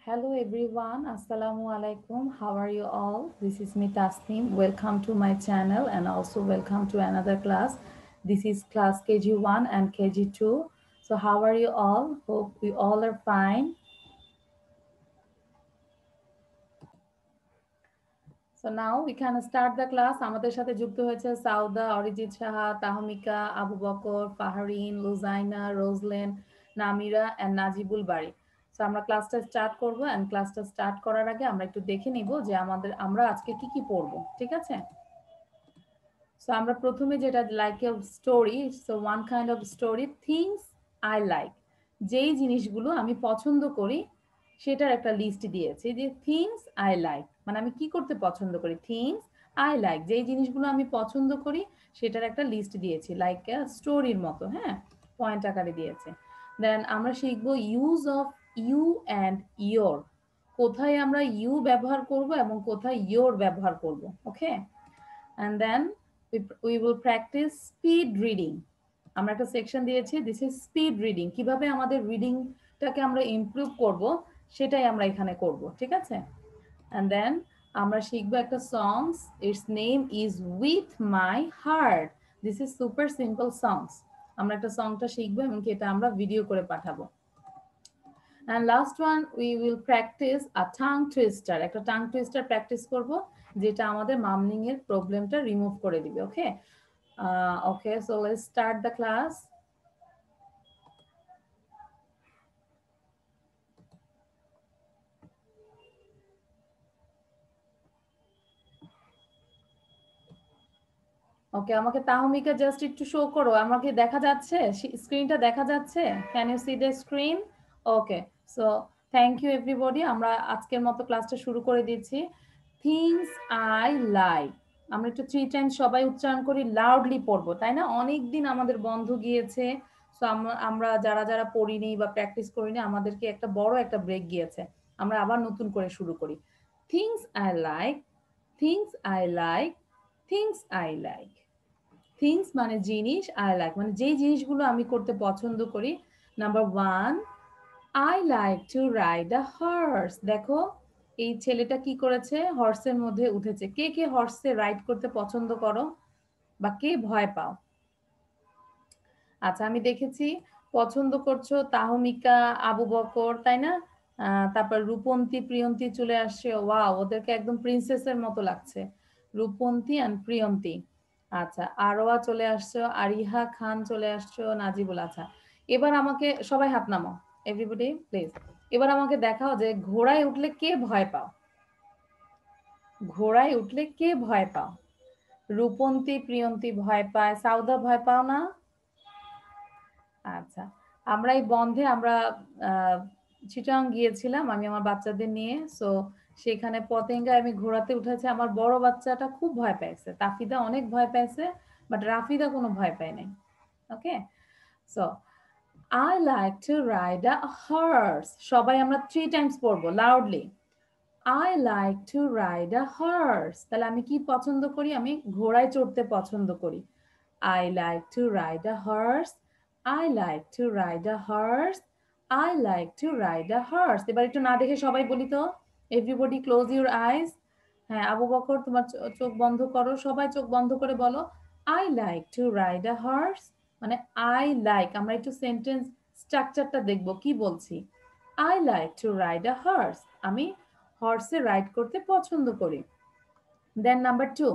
Hello everyone, Assalamu alaikum. How are you all? This is me Tasneem. Welcome to my channel and also welcome to another class. This is class KG1 and KG2. So how are you all? Hope we all are fine. So now we can start the class. আমাদের সাথে যুক্ত হয়েছে Sawda, Arijit Saha, তাহমিকা, Abu Bakr, ফাহরিন, Lujaina, রোজলেন, Namira and Najibul বাড়ি। So আমরা ক্লাসটা start করব and ক্লাসটা start করার আগে আমরা একটু দেখে নিব যে আমরা আজকে কি কি পড়ব। ঠিক আছে? সো আমরা প্রথমে যেটা like a story, so one kind of story things I like, যেই জিনিসগুলো আমি পছন্দ করি সেটার একটা লিস্ট দিয়েছি যে থিংস আই লাইক মানে আমি কি করতে পছন্দ করি, থিংস আই লাইক যেই জিনিসগুলো আমি পছন্দ করি সেটার একটা লিস্ট দিয়েছি লাইক স্টোরির মতো, হ্যাঁ, পয়েন্ট আকারে দিয়েছে। দেন আমরা শিখবো use of you and your, কোথায় আমরা ইউ ব্যবহার করব এবং কোথায় ইয়োর ব্যবহার করব। Okay, and then we will practice speed reading. আমরা একটা সেকশন দিয়েছি, দিস ইজ স্পিড রিডিং, কিভাবে আমাদের রিডিংটাকে আমরা ইমপ্রুভ করব সেটাই আমরা এখানে করব। ঠিক আছে? অ্যান্ড দেন আমরা শিখবো একটা songs, its name is with my heart. This is super simple songs. আমরা একটা সংটা শিখবো এবং এটা আমরা ভিডিও করে পাঠাবো। And last one we will practice a tongue twister, একটা tongue twister প্র্যাকটিস করব যেটা আমাদের মামলিং এর প্রবলেমটা রিমুভ করে দিবে। Okay, okay, so let's start the class. Okay, আমাকে তাহমিকা জাস্ট একটু শো করো, আমাকে দেখা যাচ্ছে, স্ক্রিনটা দেখা যাচ্ছে? Can you see the screen? Okay, so thank you everybody. আমরা আজকের মতো ক্লাসটা শুরু করে দিচ্ছি। থিংস আই লাইক, আমরা একটু 3 টাইমস সবাই উচ্চারণ করি, লাউডলি পড়বো, তাই না? অনেক দিন আমাদের বন্ধ গিয়েছে, সো আমরা যারা যারা পড়িনি বা প্র্যাকটিস করিনি আমাদেরকে একটা বড় একটা ব্রেক গিয়েছে, আমরা আবার নতুন করে শুরু করি। Things I like, things I like, things I like. Things মানে জিনিস, আই লাইক মানে যেই জিনিসগুলো আমি করতে পছন্দ করি। Number 1, I like to ride a horse. দেখো এই ছেলেটা কি করেছে, হর্সের মধ্যে উঠেছে। কে কে হর্সে রাইড করতে পছন্দ করো বা কে ভয় পাও? আচ্ছা, আমি দেখেছি পছন্দ করছো তাহমিকা, আবু বকর, তাই না? তারপর রূপন্তী, প্রিয়ন্তী চলে আসছে। ওয়াও, ওদেরকে একদম প্রিন্সেসের মতো লাগছে, রূপন্তী অ্যান্ড প্রিয়ন্তী। আচ্ছা, আরোয়া চলে আসছো, আরিহা খান চলে আসছো, নাজিবুল। আচ্ছা, এবার আমাকে সবাই হাত নামাও, এভরিবডি প্লিজ। এবার আমাকে দেখাও যে ঘোড়ায় উঠলে কে ভয় পাও, ঘোড়ায় উঠলে কে ভয় পাও? রূপন্তী, প্রিয়ন্তী ভয় পায়, সাউদা ভয় পাও না? আচ্ছা, আমরা এই বন্ধে আমরা চিটাং গিয়েছিলাম আমি আমার বাচ্চাদের নিয়ে। সো সেখানে পতেঙ্গায় আমি ঘোরাতে উঠেছি, আমার বড় বাচ্চাটা খুব ভয় পেয়েছে, তাফিদা অনেক ভয় পেয়েছে, বাট রাফিদা কোনো ভয় পায় নাই। Okay, so I like to ride a horse, সবাই আমরা 3 টাইমস পড়বো loudly. I like to ride a horse, তাহলে আমি কি পছন্দ করি? আমি ঘোড়ায় চড়তে পছন্দ করি। I like to ride a horse. I like to ride a horse. I like to ride a horse. এবার একটু না দেখে সবাই বলি তো, এভরিবডি ক্লোজ ইউর আইজ। হ্যাঁ, আবু বকর তোমার চোখ বন্ধ করো, সবাই চোখ বন্ধ করে বলো I like to ride a horse। মানে I like, আমরা একটু সেন্টেন্স স্ট্রাকচারটা দেখবো কি বলছি। I like to ride a horse, আমি হর্সে রাইড করতে পছন্দ করি। Then number 2,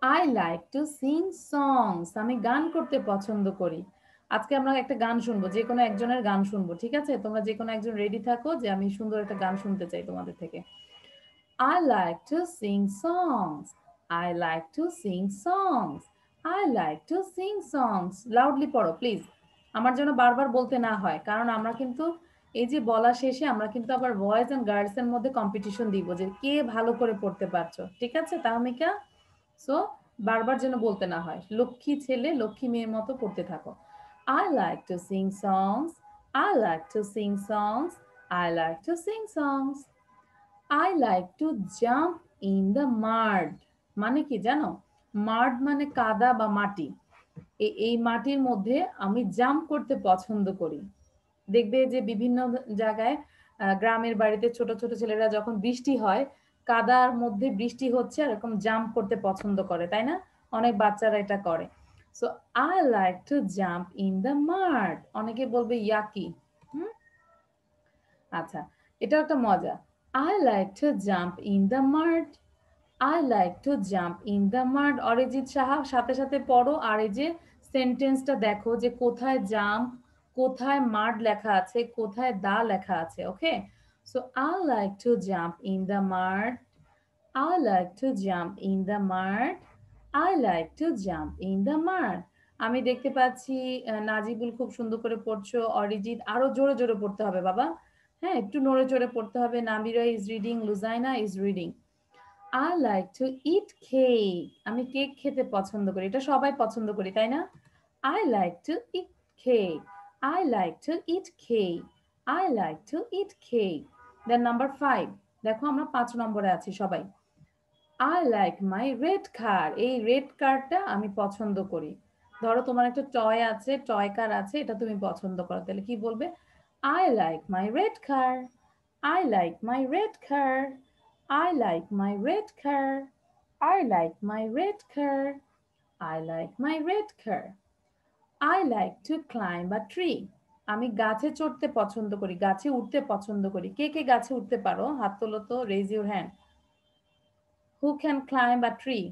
I like to sing songs, আমি গান করতে পছন্দ করি। আজকে আমরা একটা গান শুনবো, যে কোনো একজনের গান শুনবো, ঠিক আছে? তোমরা যে কোনো একজন রেডি থাকো যে আমি সুন্দর একটা গান শুনতে চাই তোমাদের থেকে। I like to sing songs, I like to sing songs, I like to sing songs. Loudly পড়ো প্লিজ, আমার জন্য বারবার বলতে না হয়, কারণ আমরা কিন্তু এই যে বলা শেষে আমরা কিন্তু আবার বয়েজ অ্যান্ড গার্লস এর মধ্যে কম্পিটিশন দিব যে কে ভালো করে পড়তে পারছো, ঠিক আছে তাহমিকা? সো বারবার যেন বলতে না হয়, লক্ষ্মী ছেলে লক্ষ্মী মেয়ের মতো পড়তে থাকো। I like to sing songs, I like to sing songs, I like to sing songs. I like to jump in the মাড, মানে কি জানো? মাড মানে কাদা বা মাটি, এই মাটির মধ্যে আমি জাম্প করতে পছন্দ করি। দেখবে যে বিভিন্ন জায়গায় গ্রামের বাড়িতে ছোট ছোট ছেলেরা যখন বৃষ্টি হয়, কাদার মধ্যে বৃষ্টি হচ্ছে আর এরকম জাম্প করতে পছন্দ করে, তাই না? অনেক বাচ্চারা এটা করে। So I like to jump in the মাড। অনেকে বলবে ইয়াকি। হুম, আচ্ছা, এটাও একটা মজা। I like to jump in the মাড। I like to jump in the মাড। Arijit Saha সাথে সাথে পড়ো, আর এই যে সেন্টেন্সটা দেখো যে কোথায় জাম্প, কোথায় মাড লেখা আছে, কোথায় দা লেখা আছে। Okay, so I like to jump in the mud. I like to jump in the mud. I like to jump in the mud. আমি দেখতে পাচ্ছি নাজিবুল খুব সুন্দর করে পড়ছো, অরিজিৎ আরো জোরে জোরে পড়তে হবে বাবা। হ্যাঁ, একটু নড়ে চড়ে পড়তে হবে। Nabira is reading, Lujaina is reading. I like to eat cake. আমি কেক খেতে পছন্দ করি, এটা সবাই পছন্দ করি, তাই না? I like to eat cake. I like to eat cake. I like to eat cake. Then number 5, দেখো আমরা 5 নম্বরে আছি সবাই। I like my red car. এই রেড কারটা আমি পছন্দ করি। ধরো তোমার একটা টয় আছে, টয় কার আছে, এটা তুমি পছন্দ করো, তাহলে কি বলবে? I like my red car. I like my red car. I like my red car. I like my red car. I like my red car. I like to climb a tree. আমি গাছে চড়তে পছন্দ করি, গাছে উঠতে পছন্দ করি। কে কে গাছে উঠতে পারো? হাত তোলো তো, raise your hand. Who can climb a tree?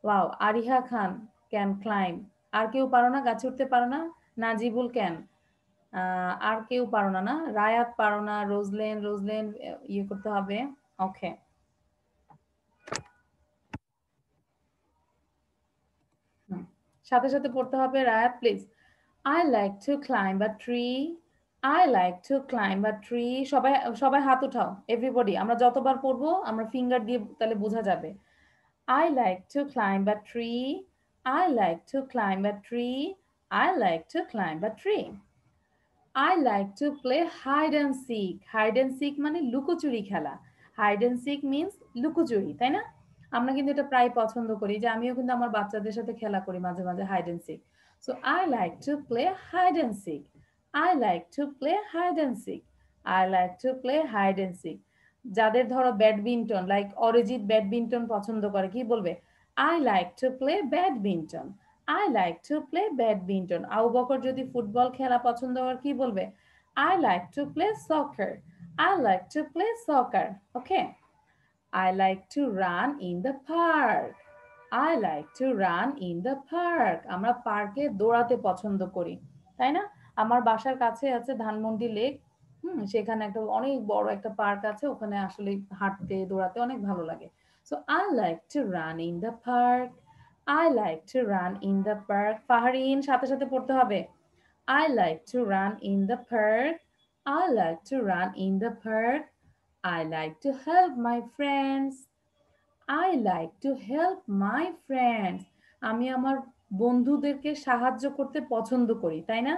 Wow, Ariha Khan can climb. আর কেউ পারো না, গাছে উঠতে পারো না? নাজিবুল ক্যান। আর কেউ পারো না? না, রায়াত পারো না, রোজলেন, রোজলেন ইয়ে করতে হবে। ওকে, সাথে সাথে পড়তে হবে। রায়াত please. I like to climb a tree. I like to climb a tree. সবাই সবাই হাত উঠাও, এভরিবডি। আমরা যতবার পড়বো আমরা ফিঙ্গার দিয়ে তাহলে বোঝা যাবে। I like to climb a tree. I like to climb a tree. I like to climb a tree. I like to play hide and seek. Hide and seek মানে লুকোচুরি খেলা। Hide and seek means লুকোচুরি, তাই না? আমরা কিন্তু এটা প্রায় পছন্দ করি, যে আমিও কিন্তু আমার বাচ্চাদের সাথে খেলা করি মাঝে মাঝে hide and seek. So I like to play hide and seek. I like to play hide and seek. I like to play hide and seek. যাদের ধরো ব্যাডমিন্টন, লাইক অরিজিৎ ব্যাডমিন্টন পছন্দ করে, কি বলবে? I like to play badminton. I like to play badminton. Abu Bakr যদি football খেলা পছন্দ করে, কি বলবে? I like to play soccer. I like to play soccer. Okay. I like to run in the park. I like to run in the park. আমরা পার্কে দৌড়াতে পছন্দ করি, তাই না? আমার বাসার কাছে আছে ধানমন্ডি লেক। সেখানে একটা অনেক বড় একটা পার্ক আছে, ওখানে আসলে হাঁটতে দৌড়াতে অনেক ভালো লাগে। So I like to run in the park. I like to run in the park. ফাহারিন সাথে সাথে পড়তে হবে। I like to run in the park. I like to run in the park. I like to help my friends. I like to help my friends. আমি আমার বন্ধুদেরকে সাহায্য করতে পছন্দ করি, তাই না?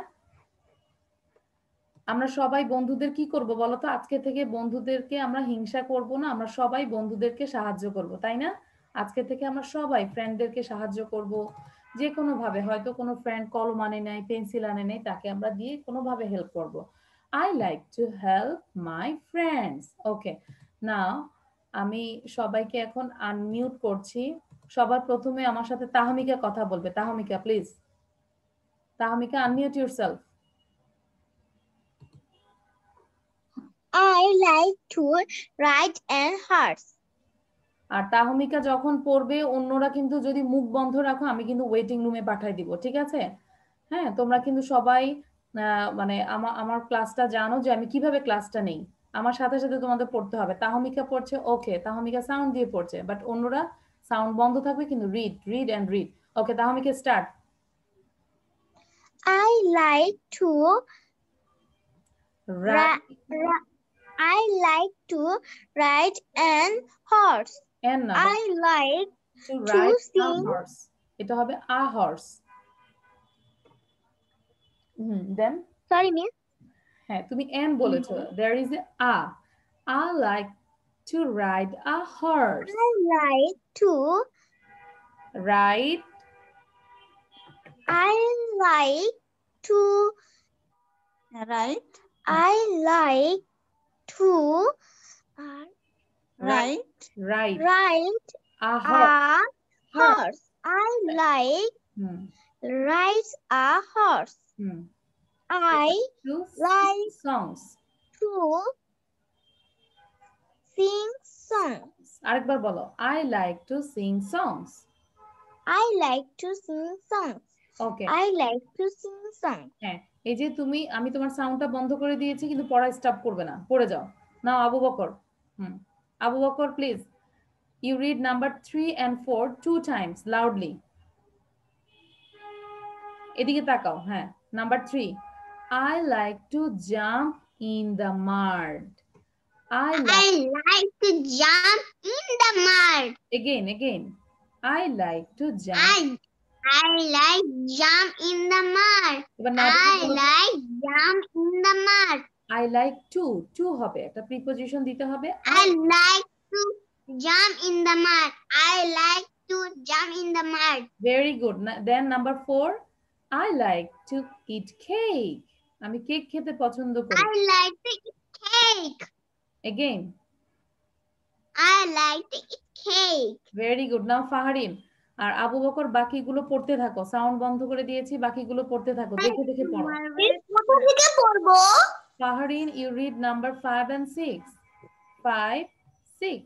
আমরা সবাই বন্ধুদের কি করব বলো তো? আজকে থেকে বন্ধুদেরকে আমরা হিংসা করব না, আমরা সবাই বন্ধুদেরকে সাহায্য করব, তাই না? আজকে থেকে আমরা সবাই ফ্রেন্ডদেরকে সাহায্য করব, যে কোনো ভাবে। হয়তো কোনো ফ্রেন্ড কলম আনে নাই, পেন্সিল আনে নাই, তাকে আমরা দিয়ে কোনোভাবে হেল্প করব। I like to help my friends. ওকে, নাও আমি সবাইকে এখন আনমিউট করছি। সবার প্রথমে আমার সাথে তাহমিকা কথা বলবে। Tahmika please. Tahmika, unmute yourself. I like to ride an horse. আর তাহমিকা যখন পড়বে, অন্যরা কিন্তু যদি মুখ বন্ধ রাখো, আমি কিন্তু ওয়েটিং রুমে পাঠাই দিব, ঠিক আছে? হ্যাঁ, তোমরা কিন্তু সবাই মানে আমার ক্লাসটা জানো যে আমি কিভাবে ক্লাসটা নেই। আমার সাথে সাথে তোমাদের পড়তে হবে। তাহমিকা পড়ছে, ওকে, তাহমিকা সাউন্ড দিয়ে পড়ছে, বাট অন্যরা সাউন্ড বন্ধ থাকবে, কিন্তু read read and read. Okay, Tahmika start. I like to I like to ride an horse. And না, I like to to ride a sing. Horse. এটা হবে a horse. Then Sorry, Mia. হ্যাঁ, তুমি N বলেছো, there is a I like to ride a horse. I like to Ride I like to Right? I like to Right. Right. ride A horse. a horse. I like Hmm. ride a horse. Hmm. I To like sing songs. to sing songs. আরেকবার বলো। I like to sing songs. I like to sing songs. Okay. I like to sing songs. হ্যাঁ, এই যে আমি তোমার সাউন্ডটা বন্ধ করে দিয়েছি, কিন্তু পড়া স্টপ করবে না, পড়ে যাও। Now Abu Bakr. Abu Bakr please, you read number 3 and 4 2 times loudly. এদিকে তাকাও। হ্যাঁ, number 3, I like to jump in the mud. I like to jump in the mud. again I like to jump. I like jump in the mud. এবার না like jump in the mud. I like to হবে, একটা preposition দিতে হবে। I like to jump in the mud. I like to jump in the mud. Very good. Then number 4, I like to eat cake. আমি cake খেতে পছন্দ করি। I like to eat cake. Again. I like to eat cake. Very good. Now ফাহারিন আর আবু বকর বাকিগুলো পড়তে থাকো। Sound বন্ধ করে দিয়েছি, বাকিগুলো পড়তে থাকো, দেখে দেখে পড়ো। কোথা থেকে পড়বো? ফাহারিন, you read number 5 and 6. 5, 6.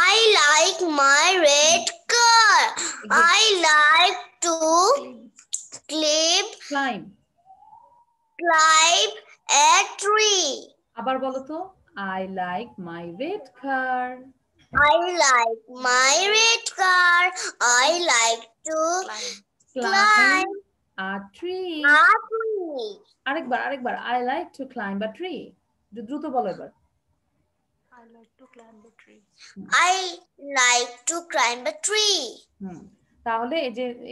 I like my red car. I like to Climb. climb a tree. আবার বলো তো। I like my red car. I like my red car. I like to Climb a tree. a tree. আরেকবার I like to climb a tree. দ্রুত বলো এবার। I like to climb a tree. তাহলে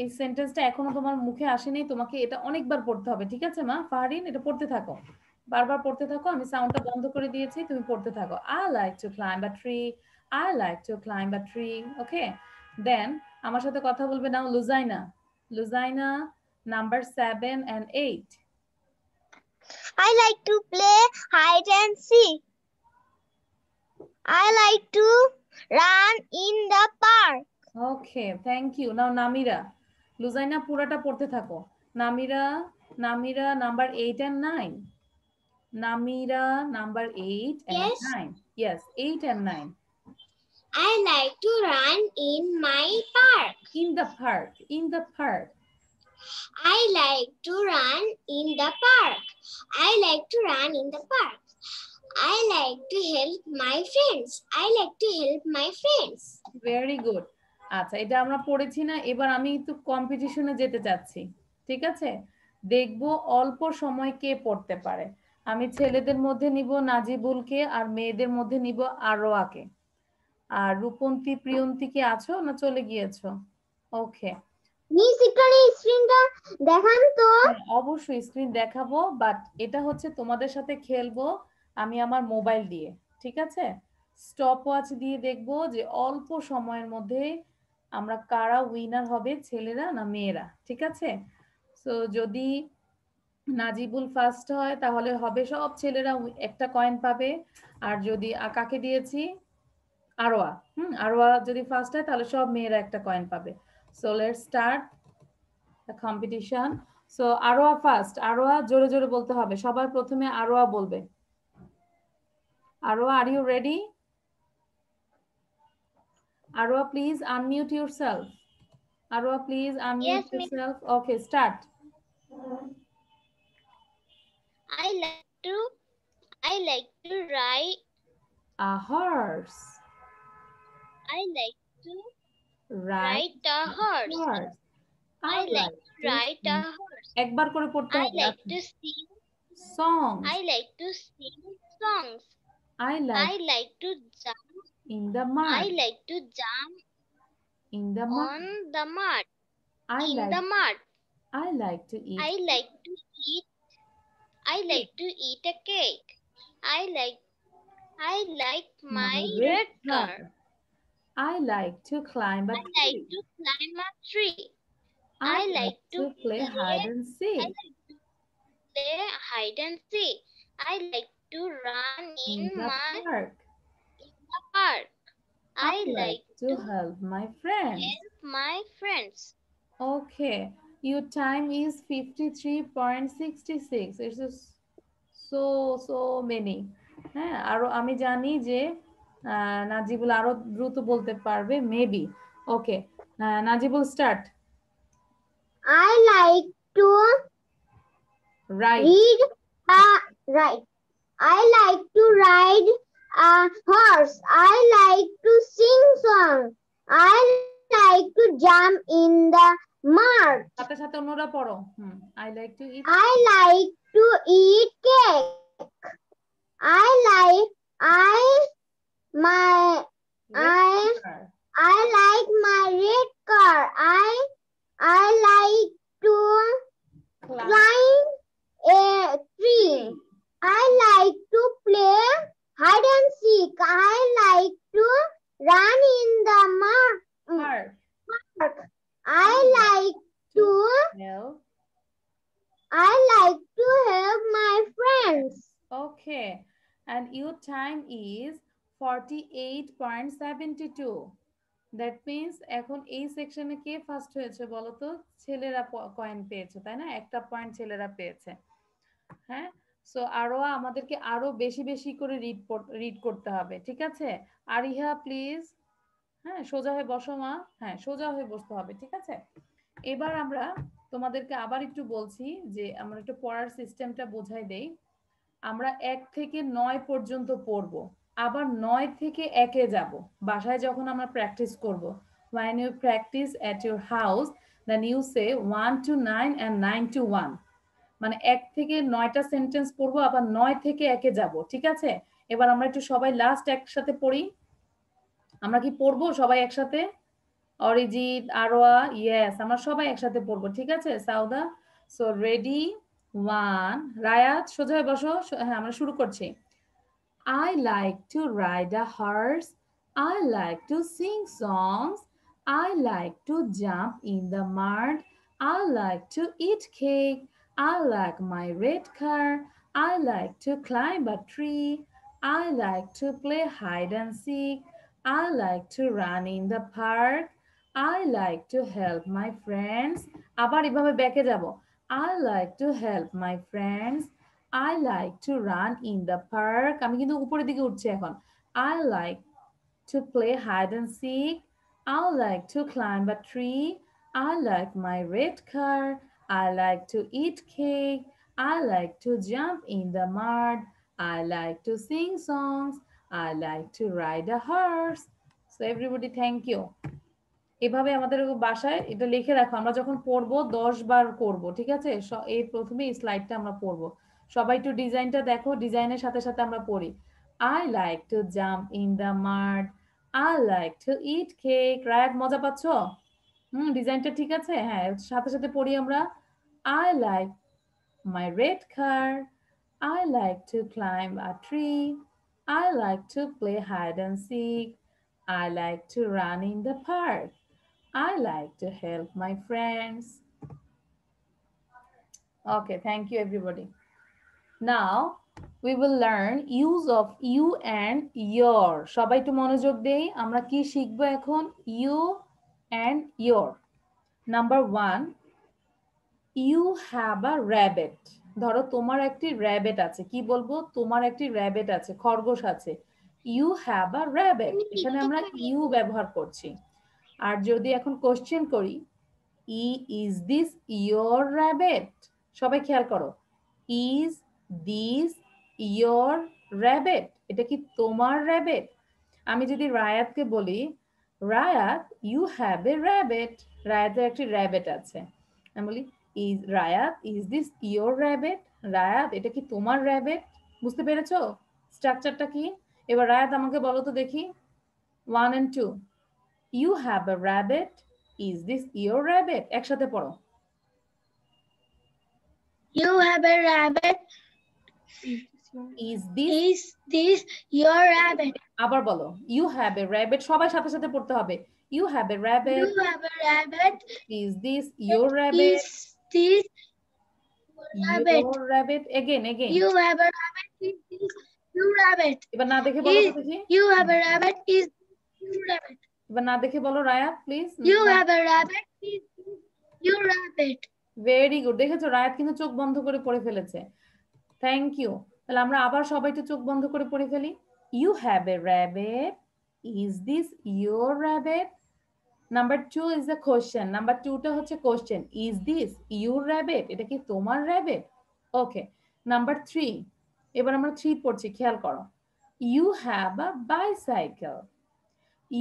এই সেন্টেন্সটা এখনো তোমার মুখে আসেনি, তোমাকে এটা অনেকবার পড়তে হবে, ঠিক আছে মা? ফাহারিন, এটা পড়তে থাকো, বারবার পড়তে থাকো। আমি সাউন্ডটা বন্ধ করে দিয়েছি, তুমি পড়তে থাকো। I like to climb a tree. I like to climb a tree. Okay, then আমার সাথে কথা বলবে নাও Lujaina number 7 and 8. I like to play hide and seek. I like to run in the park. Okay, thank you. Now Namira. Lujaina পুরাটা পড়তে থাকো। Namira number 8 and 9. Namira number 8 and 9. Yes, 8 and 9. I like to run in my park. In the park. I like to run in the park. I like to run in the park. I like to help my friends. I like to help my friends. Very good. আচ্ছা, এটা আমরা পড়েছি না? এবার আমি একটু কম্পিটিশনে যেতে চাচ্ছি, ঠিক আছে? দেখবো অল্প সময় কে পড়তে পারে। আমি ছেলেদের মধ্যে নিব নাজিবুলকে, আর মেয়েদের মধ্যে নিব আরোয়াকে। আর রূপন্তী প্রিয়ন্তী কি আছো না চলে গিয়েছো? ওকে, মিস এখানে স্ক্রিনটা দেখান তো। অবশ্যই স্ক্রিন দেখাবো, বাট এটা হচ্ছে তোমাদের সাথে খেলবো আমি আমার মোবাইল দিয়ে, ঠিক আছে? স্টপ ওয়াচ দিয়ে দেখবো যে অল্প সময়ের মধ্যে আমরা কারা উইনার হবে, ছেলেরা না মেয়েরা, ঠিক আছে? সো যদি নাজিবুল ফার্স্ট হয় তাহলে হবে সব ছেলেরা একটা কয়েন পাবে, আর যদি কাকে দিয়েছি আরোয়া, আরোয়া যদি ফার্স্ট হয় তাহলে সব মেয়েরা একটা কয়েন পাবে। So let's start the competition. So Arwa first. Arwa জোরে জোরে বলতে হবে, সবার প্রথমে আরোয়া বলবে। Arwa, are you ready? Arwa, please unmute yourself. Arwa, please unmute yourself. Okay, start. I like to ride A horse. I like to Ride a horse. I like to ride a horse. একবার করে পড়তে হবে। I like to sing songs. I like to sing songs. I like to jump in the mud. I like to jump in the mud. on the mud. the mud. I like to eat. I like to eat a cake. I like my red car. I like to climb a tree. I like to climb a tree. I like to play hide and seek. play hide and seek. I like to run in in the park. the park. I I like like to to help my friends. help my friends. Okay, your time is 53.66. It's just so many. হ্যাঁ, আরো আমি জানি যে নাজিবুল আরো দ্রুত বলতে পারবে maybe. Okay, Najibul start. I like to right. ride. I like to ride a horse. I like to sing song. I like to jump in the mud. সাথে সাথে অন্যরা পড়ো। I like to eat. I like to eat cake. I like my red car. I like to climb a tree. I like to play hide and seek. I like to run in the park. I like to help my friends. Okay, and your time is 48.72. That means এখন এই সেকশনে কে first হয়েছে বলো তো? ছেলেরা coin পেয়েছে, তাই না? একটা পয়েন্ট ছেলেরা পেয়েছে। হ্যাঁ, সো আরো আমাদেরকে আরো বেশি বেশি করে রিড করতে হবে, ঠিক আছে? আরিহা প্লিজ, হ্যাঁ সোজা হয়ে বসো মা। হ্যাঁ, সোজা হয়ে বসতে হবে, ঠিক আছে? এবার আমরা তোমাদেরকে আবার একটু বলছি যে আমরা একটু পড়ার সিস্টেমটা বোঝাই দেই। আমরা 1 থেকে 9 পর্যন্ত পড়বো, আবার 9 থেকে 1-এ যাব বাসায় যখন আমরা প্র্যাকটিস করব। When you practice at your house, then you say 1 to 9 and 9 to 1, মানে 1 থেকে 9টা সেন্টেন্স পড়বো, আবার 9 থেকে 1-এ যাব, ঠিক আছে? এবার আমরা একটু সবাই লাস্ট একসাথে পড়ি। আমরা কি পড়বো সবাই একসাথে? অরিজিৎ, আরোয়া, ইয়েস, আমরা সবাই একসাথে পড়বো, ঠিক আছে? সাউদা, সো রেডি, 1, রায়াত সোজা হয়ে বসো। হ্যাঁ, আমরা শুরু করছি। I like to ride a horse. I like to sing songs. I like to jump in the mud. I like to eat cake. I like my red car. I like to climb a tree. I like to play hide and seek. I like to run in the park. I like to help my friends. আবার এভাবে ব্যাকে যাব। I like to help my friends. I like to run in the park. আমি কিন্তু উপরের দিকে উঠছি এখন। I like to play hide and seek. I like to climb a tree. I like my red car. I like to eat cake. I like to jump in the mud. I like to sing songs. I like to ride a horse. So everybody, thank you. এভাবে আমাদের বাসায় এটা লিখে রাখো। আমরা যখন পড়বো 10 বার করব, ঠিক আছে? এই প্রথমে এই স্লাইডটা আমরা পড়বো। সবাই একটু ডিজাইনটা দেখো, ডিজাইনের সাথে সাথে আমরা পড়ি। I like to jump in the mud. I like to eat cake. রায়াত, মজা পাচ্ছ? ডিজাইনটা ঠিক আছে? হ্যাঁ, সাথে সাথে পড়ি আমরা। I like my red car. I like to climb a tree. I like to play hide and seek. I like to run in the park. I like to help my friends. Okay, thank you everybody. Now we will learn use of you and your. সবাই একটু মনোযোগ দেই। আমরা কি শিখবো এখন? You and your. Number 1, you have a rabbit. ধরো তোমার একটি rabbit আছে। কি বলবো? তোমার একটি rabbit আছে, খরগোশ আছে। You have a rabbit. এখানে আমরা you ব্যবহার করছি। আর যদি এখন কোশ্চেন করি, is this your rabbit? সবাই খেয়াল করো, is this your rabbit? এটা কি তোমার rabbit? আমি যদি রায়াতকে বলি, রায়াত, you have a rabbit. রায়াতের একটি rabbit আছে। আমি বলি, রায়াত, is this your rabbit? রায়াত, এটা কি তোমার rabbit? বুঝতে পেরেছো স্ট্রাকচারটা কি? এবার রায়াত আমাকে বলো তো দেখি, 1 and 2. You have a rabbit. Is this your rabbit? একসাথে পড়ো। You have a rabbit. Is this your rabbit? আবার বলো, you have a rabbit. সবাই সাথে সাথে পড়তে হবে। You have a rabbit. You have a rabbit. Is this your rabbit? Is this Your rabbit. Again. You have a rabbit. Is this your rabbit? এবার না দেখে বলো তো দেখি। You have a rabbit. Is your rabbit? এবার না দেখে বলো Rayat please. You have a rabbit. Is your rabbit? Very good. দেখেছো রায়াত কিন্তু চোখ বন্ধ করে পড়ে ফেলেছে। Thank you. তাহলে আমরা আবার সবাই একটু চোখ বন্ধ করে পড়ে ফেলি। You have a rabbit. Is this your rabbit? Number 2 is the question. Number 2 টা হচ্ছে question. Is this your rabbit? এটা কি তোমার rabbit? ওকে। Number 3, এবার আমরা 3 পড়ছি, খেয়াল করো। You have a bicycle.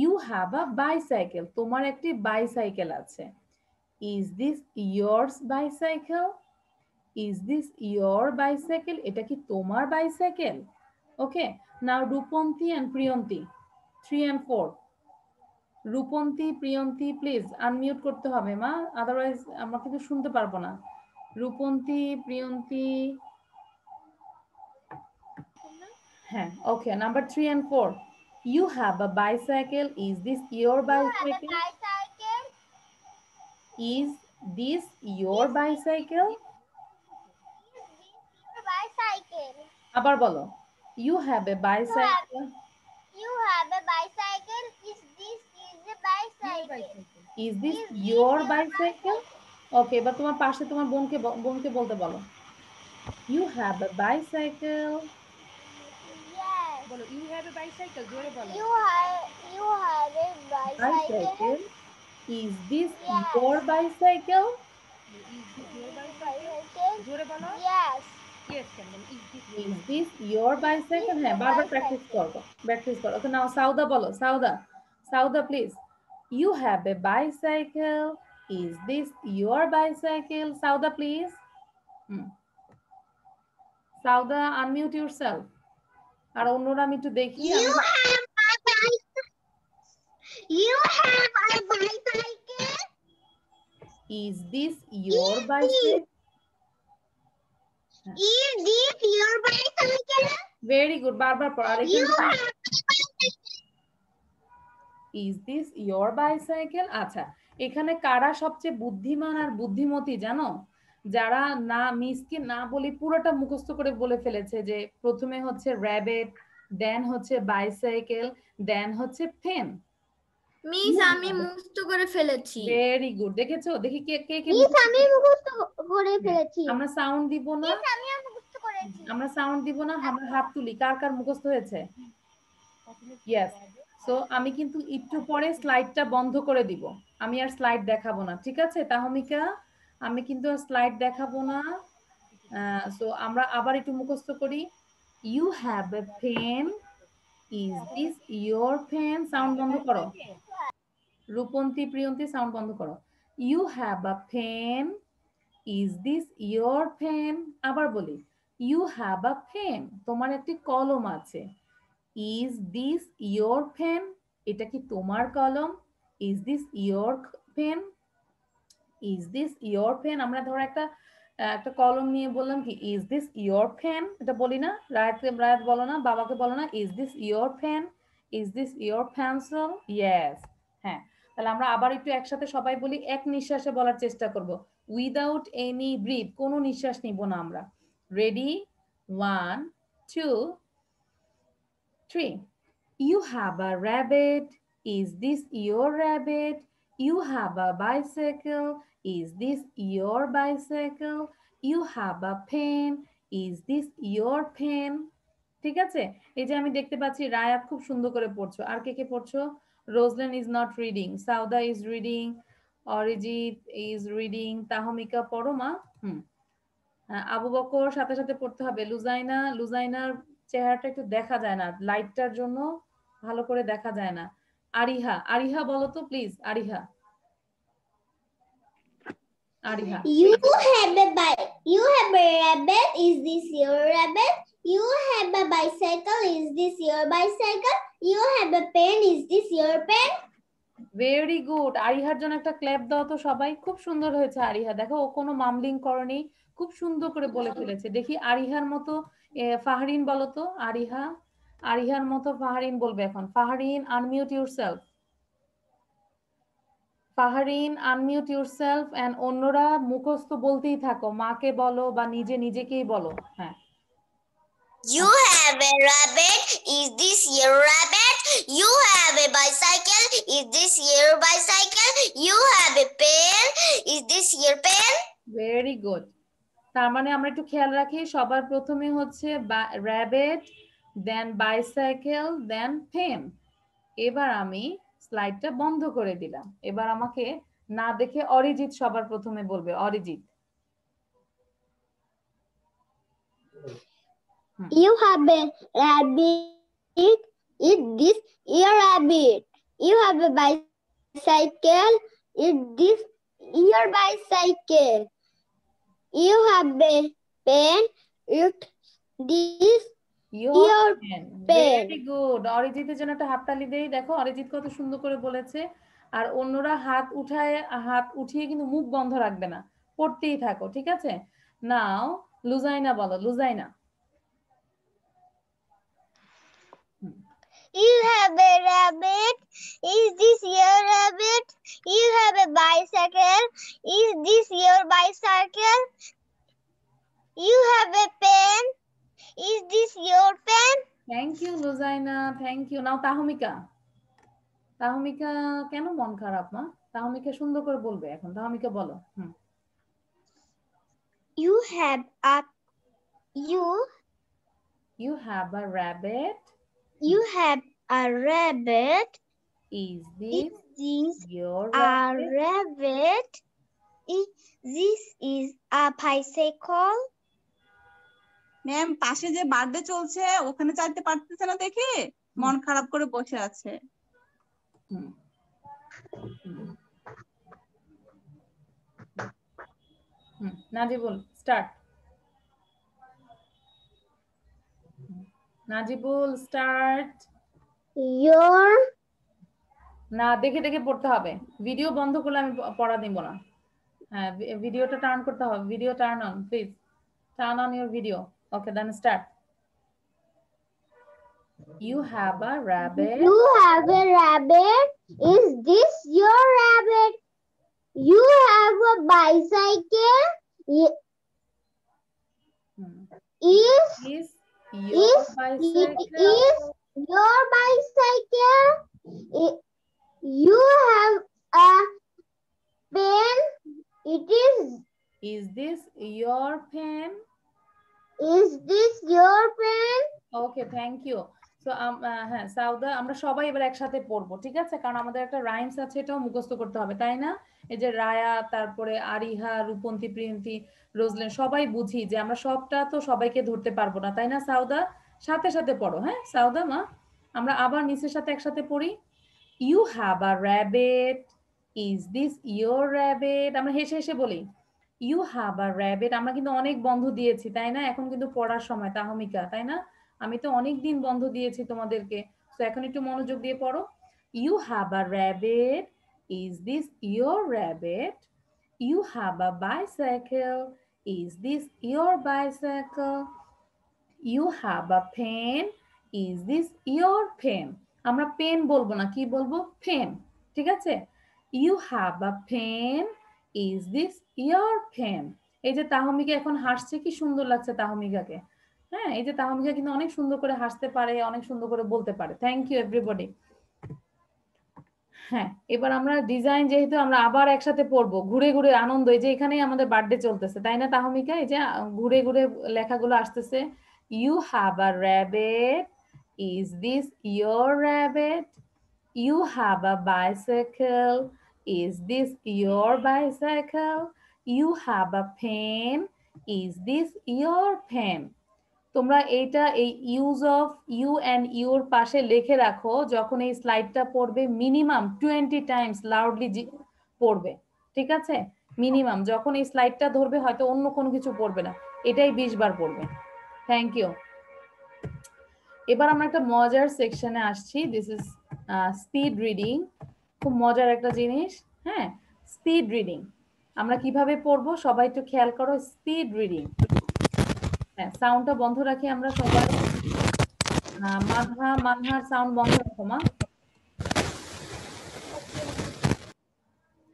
You have a bicycle. তোমার একটি বাইসাইকেল আছে। Is this yours bicycle? Is this your bicycle? এটা কি তোমার bicycle? Okay. Now Rupamti and Priyanti, 3 and 4. Rupanti, Priyanti, please unmute করতে হবে মা, আদারওয়াইজ আমরা কিন্তু শুনতে পারবো না। রূপন্তী, প্রিয়ন্তী, হ্যাঁ, okay. Number 3 and 4. You have a bicycle. Is this your bicycle? Is this your bicycle? আবার বলো। You have a bicycle. You have a bicycle. Is this a bicycle? Is this your bicycle? ওকে, এবার তোমার পাশে তোমার বোনকে বলতে বলো। You have a bicycle. Yes. বলো you have a bicycle, জোরে বলো। You have a bicycle. Is this your bicycle? Is this your bicycle? জোরে বলো। Yes. Yes, can বলো Is this your bicycle? হ্যাঁ, বারবার প্র্যাকটিস করো। ওকে, নাও সাউদা বলো। Sawda please. You have a bicycle. Is this your bicycle? Sauda, please. Sauda, unmute yourself. আর অন্যরা আমি একটু দেখি। You have a bicycle. Is this your bicycle? Is this your bicycle? Very good. বারবার পড়ো। আর এখানে Is this your bicycle? আচ্ছা, এখানে কারা সবচেয়ে বুদ্ধিমান আর বুদ্ধিমতী জানো? যারা না মিসকে না বলে পুরোটা মুখস্থ করে বলে ফেলেছে, যে প্রথমে হচ্ছে র‍্যাবিট, দেন হচ্ছে বাইসাইকেল, দেন হচ্ছে পেন। মিস আমি মুখস্থ করে ফেলেছি। Very good. দেখেছো? দেখি কে মিস আমি মুখস্থ করে ফেলেছি। আমরা সাউন্ড দিব না। মিস আমিও মুখস্থ করেছি। আমরা সাউন্ড দিব না, আমরা হাত তুলি। কার কার মুখস্থ হয়েছে? ইয়েস। সো আমি কিন্তু একটু পরে স্লাইডটা বন্ধ করে দিব। আমি আর স্লাইড দেখাবো না, ঠিক আছে তাহমিকা? আমি কিন্তু আর স্লাইড দেখাবো না। সো আমরা আবার একটু মুখস্থ করি। You have a pen. Is this your pen? Sound বন্ধ করো। রূপন্তী, প্রিয়ন্তী, সাউন্ড বন্ধ করো। You have a pen. Is this your pen? আবার বলি। You have a pen. তোমার একটি কলম আছে। Is this your pen? এটা কি তোমার কলম? Is this your pen? Is this your pen? আমরা ধরো একটা কলম নিয়ে বললাম কি is this your pen? এটা বলি না? রায়াত বলো না, বাবাকে বলো না is this your pen? Is this your pencil? Yes. হ্যাঁ, তাহলে আমরা আবার একটু একসাথে সবাই বলি, এক নিঃশ্বাসে বলার চেষ্টা করব, উইদাউট এনি ব্রিথ, কোনো নিঃশ্বাস নিব না আমরা। Ready? 1 2 3. You have a rabbit. Is this your rabbit? You have a bicycle. Is this your bicycle? You have a pen. Is this your pen? ঠিক আছে? এই যে আমি দেখতে পাচ্ছি রায়াত খুব সুন্দর করে পড়ছো। আর কে পড়ছো? রোজলেন is not reading. Sawda is reading. Arijit is reading. তাহমিকা পড়ো মা। আবু বকর সাথে সাথে পড়তে হবে। লুজাইনার চেহারাটা একটু দেখা যায় না, লাইটটার জন্য ভালো করে দেখা যায় না। আরিহা বলো তো please. Ariha. You have a rabbit. Is this your rabbit? You have a bicycle. Is this your bicycle? You have a pen. Is this your pen? Very good. আরিহার জন্য একটা ক্ল্যাপ দাও তো সবাই। খুব সুন্দর হয়েছে আরিহা। দেখো ও কোনো মামলিং করেনি, খুব সুন্দর করে বলে ফেলেছে। দেখি আরিহার মতো ফাহরিন বলো তো। আরিহার মতো ফাহরিন বলবে এখন। Fahrin, unmute yourself. Faharin unmute yourself and অন্যরা মুখস্থ বলতেই থাকো, মাকে বলো বা নিজেকেই বলো। হ্যাঁ, You have a rabbit. Is this your rabbit? You have a bicycle. Is this your bicycle? You have a pen. Is this your pen? Very good. তার মানে আমরা একটু খেয়াল রাখি, সবার প্রথমে হচ্ছে র্যাবিট, দেন বাইসাইকেল, দেন পেন। এবার আমি স্লাইডটা বন্ধ করে দিলাম। এবার আমাকে না দেখে অরিজিৎ সবার প্রথমে বলবে। Arijit. You have a rabbit. Is this your rabbit? You have a bicycle. Is this your bicycle? You have a pen. Is this your pen? Very good. অরিজিতের জন্য একটা হাততালি দেই। দেখো অরিজিৎ কত সুন্দর করে বলেছে। আর অন্যরা হাত উঠিয়ে কিন্তু মুখ বন্ধ রাখবে না, পড়তেই থাকো, ঠিক আছে? নাও লুজাইনা বলো। Lujaina. You have a rabbit. Is this your rabbit? You have a bicycle. Is this your bicycle? You have a pen. Is this your pen? Thank you Lujaina, thank you. Now Tahmika. Tahmika কেন মন খারাপ মা? তাহমিকা সুন্দর করে বলবে এখন। তাহমিকা বলো। You have a rabbit. You have a rabbit. Is this your rabbit? This is a bicycle. Ma'am পাশে যে বার্থডে চলছে ওখানে চাইতে পারতেছে না দেখে মন খারাপ করে বসে আছে। Najibul start. Najibul start. Your না দেখে পড়তে হবে। ভিডিও বন্ধ করলে আমি পড়া দিব না। হ্যাঁ, ভিডিওটা টার্ন করতে হবে। Video turn on please. Turn on your video. Okay, then start. You have a rabbit. You have a rabbit. Is this your rabbit? You have a bicycle. Is your bicycle? Your bicycle. You have a pen. Is this your pen? Is this your pen? Okay, thank you. So হ্যাঁ সাউদা, আমরা সবাই এবার একসাথে পড়বো, ঠিক আছে? কারণ আমাদের একটা রাইমস আছে, এটাও মুখস্থ করতে হবে, তাই না? এই যে রায়া, তারপরে আরিহা, রূপন্তী, প্রিয়ন্তী, রোজলেন, সবাই বুঝি যে আমরা সবটা তো সবাইকে ধরতে পারবো না, তাই না সাউদা? সাথে পড়ো। হ্যাঁ সাউদা মা, আমরা আবার নিচের সাথে একসাথে পড়ি। You have a rabbit. Is this your rabbit? আমরা হেসে বলি You have a rabbit. আমরা কিন্তু অনেক বন্ধ দিয়েছি, তাই না? এখন কিন্তু পড়ার সময় তাহমিকা, তাই না? আমি তো অনেক দিন বন্ধ দিয়েছি তোমাদেরকে, তো এখন একটু মনোযোগ দিয়ে পড়ো। You have a rabbit. Is this your rabbit? You have a bicycle. Is this your bicycle? You have a pen. Is this your pen? আমরা পেন বলবো না, কি বলবো? পেন, ঠিক আছে? You have a pen. Is this your pen? এই যে তাহমিকা এখন হাসছে, কি সুন্দর লাগছে তাহমিকাকে। হ্যাঁ, এই যে তাহমিকা কিন্তু অনেক সুন্দর করে হাসতে পারে, অনেক সুন্দর করে বলতে পারে। Thank you everybody. হ্যাঁ, এবার আমরা ডিজাইন, যেহেতু আমরা আবার একসাথে পড়বো, ঘুরে আনন্দ। এই যে এখানেই আমাদের বার্থডে চলতেছে, তাই না তাহমিকা? এই যে ঘুরে লেখাগুলো আসতেছে। You have a rabbit. Is this your rabbit? You have a bicycle. Is this your bicycle? You have a pen. Is this your pen? তোমরা এইটা এই use of you and your পাশে লিখে রাখো, যখন এই স্লাইডটা পড়বে মিনিমাম 20 টাইমস লাউডলি পড়বে, ঠিক আছে? মিনিমাম যখন এই স্লাইডটা ধরবে, হয়তো অন্য কোনো কিছু পড়বে না, এটাই 20 বার পড়বে। Thank you. এবার আমরা একটা মজার সেকশনে আসছি। This is speed reading. খুব মজার একটা জিনিস। হ্যাঁ, স্পিড রিডিং আমরা কিভাবে পড়বো সবাই একটু খেয়াল করো। Speed reading. হ্যাঁ, সাউন্ডটা বন্ধ রাখি আমরা সবাই। মানহার সাউন্ড বন্ধ রাখো মা।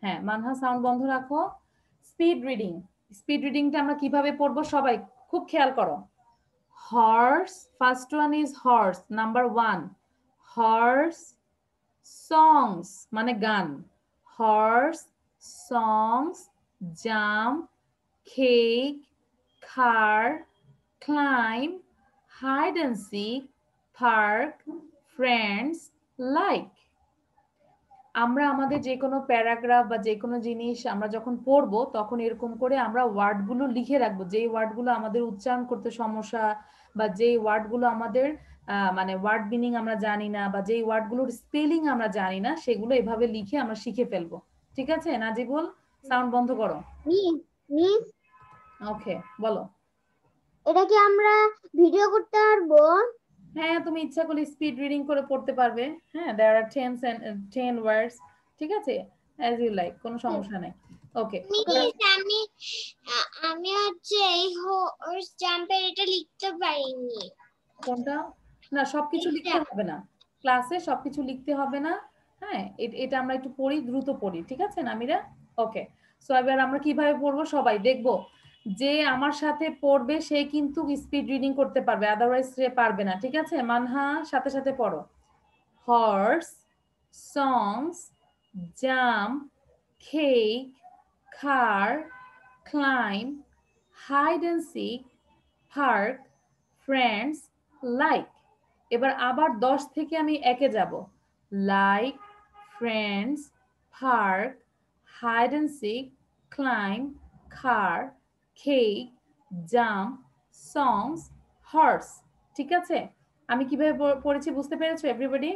হ্যাঁ, মানহা সাউন্ড বন্ধ রাখো। স্পিড রিডিং, স্পিড রিডিংটা আমরা কিভাবে পড়বো সবাই খুব খেয়াল করো। Horse, first one is horse, number 1 horse, songs মানে গান, horse, songs, jump, cake, car, climb, hide and seek, park, friends, like। আমরা আমাদের যে কোনো প্যারাগ্রাফ বা যে কোনো জিনিস আমরা যখন পড়বো তখন এরকম করে আমরা ওয়ার্ডগুলো লিখে রাখবো, যেই ওয়ার্ডগুলো আমাদের উচ্চারণ করতে সমস্যা বা যেই ওয়ার্ডগুলো আমাদের মানে ওয়ার্ড মিনিং আমরা জানি না বা যেই ওয়ার্ডগুলোর স্পেলিং আমরা জানি না সেগুলো এভাবে লিখে আমরা শিখে ফেলবো। ঠিক আছে নাজিবুল, সাউন্ড বন্ধ করো। মিস ওকে বলো। এটা কি আমরা ভিডিও করতে পারবো? হ্যাঁ, তুমি ইচ্ছা করলে স্পিড রিডিং করে পড়তে পারবে। হ্যাঁ, there are 10 words, ঠিক আছে, as you like, কোনো সমস্যা নাই। ওকে, আমি হচ্ছে এই হর্স জাম্পের এটা লিখতে পারিনি। কোনটা? না, সবকিছু লিখতে হবে না, ক্লাসে সবকিছু লিখতে হবে না। হ্যাঁ, এটা আমরা একটু পড়ি, দ্রুত পড়ি, ঠিক আছে নামিরা? ওকে, সো এবার আমরা কিভাবে পড়বো সবাই দেখবো। যে আমার সাথে পড়বে সে কিন্তু স্পিড রিডিং করতে পারবে, আদারওয়াইজ সে পারবে না। ঠিক আছে মানহা, সাথে সাথে পড়ো। Horse, songs, jump, cake, car, climb, hide and seek, park, friends, like। এবার আবার 10 থেকে আমি একে যাব। Like, friends, park, hide and seek, climb, car, cake, jump, songs, horse. ঠিক আছে, আমি কিভাবে পড়েছি বুঝতে পেরেছো এভরিবডি?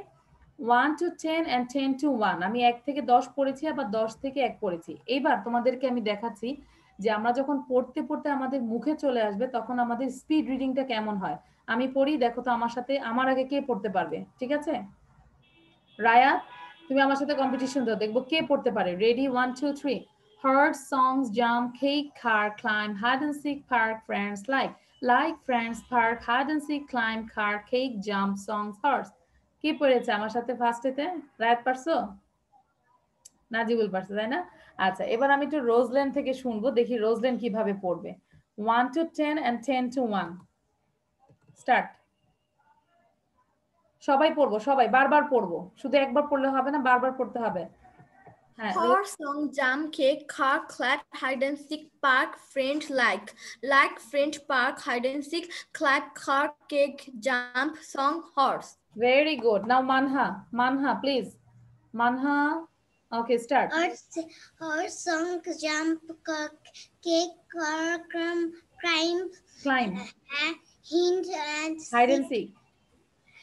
1 to 10 and 10 to 1, আমি 1 থেকে 10 পড়েছি, আবার 10 থেকে 1 পড়েছি। এবার তোমাদেরকে আমি দেখাচ্ছি যে আমরা যখন পড়তে পড়তে আমাদের মুখে চলে আসবে তখন আমাদের স্পিড রিডিংটা কেমন হয়। আমি পড়ি, দেখো তো আমার সাথে, আমার আগে কে পড়তে পারবে। ঠিক আছে রায়া, তুমি আমার সাথে কম্পিটিশন দাও, দেখবো কে পড়তে পারে। Ready, 1 2 3। Heard, songs, jump, cake, car, climb, hide and seek, park, friends, like, friends, park, hide and seek, climb, car, cake, jump, songs, horse। কে পড়েছে আমার সাথে ফার্স্টেতে? রায়াত পারছো? নাজিবুল পারছে, তাই না? আচ্ছা, এবার আমি একটু রোজল্যান্ড থেকে শুনবো, দেখি রোজল্যান্ড কিভাবে পড়বে। 1 to 10 and 10 to 1 স্টার্ট। সবাই পড়বো, সবাই বারবার পড়বো, শুধু একবার পড়লে হবে না, বারবার পড়তে হবে। হ্যাঁ, Horse, song, jump, cake, car, clap, hide and seek, park, friend, like, friend, park, hide and seek, clap, car, cake, jump, song, horse. very good. Now Manha please, Manha, okay, start. Horse, song, jump, cake, car, climb,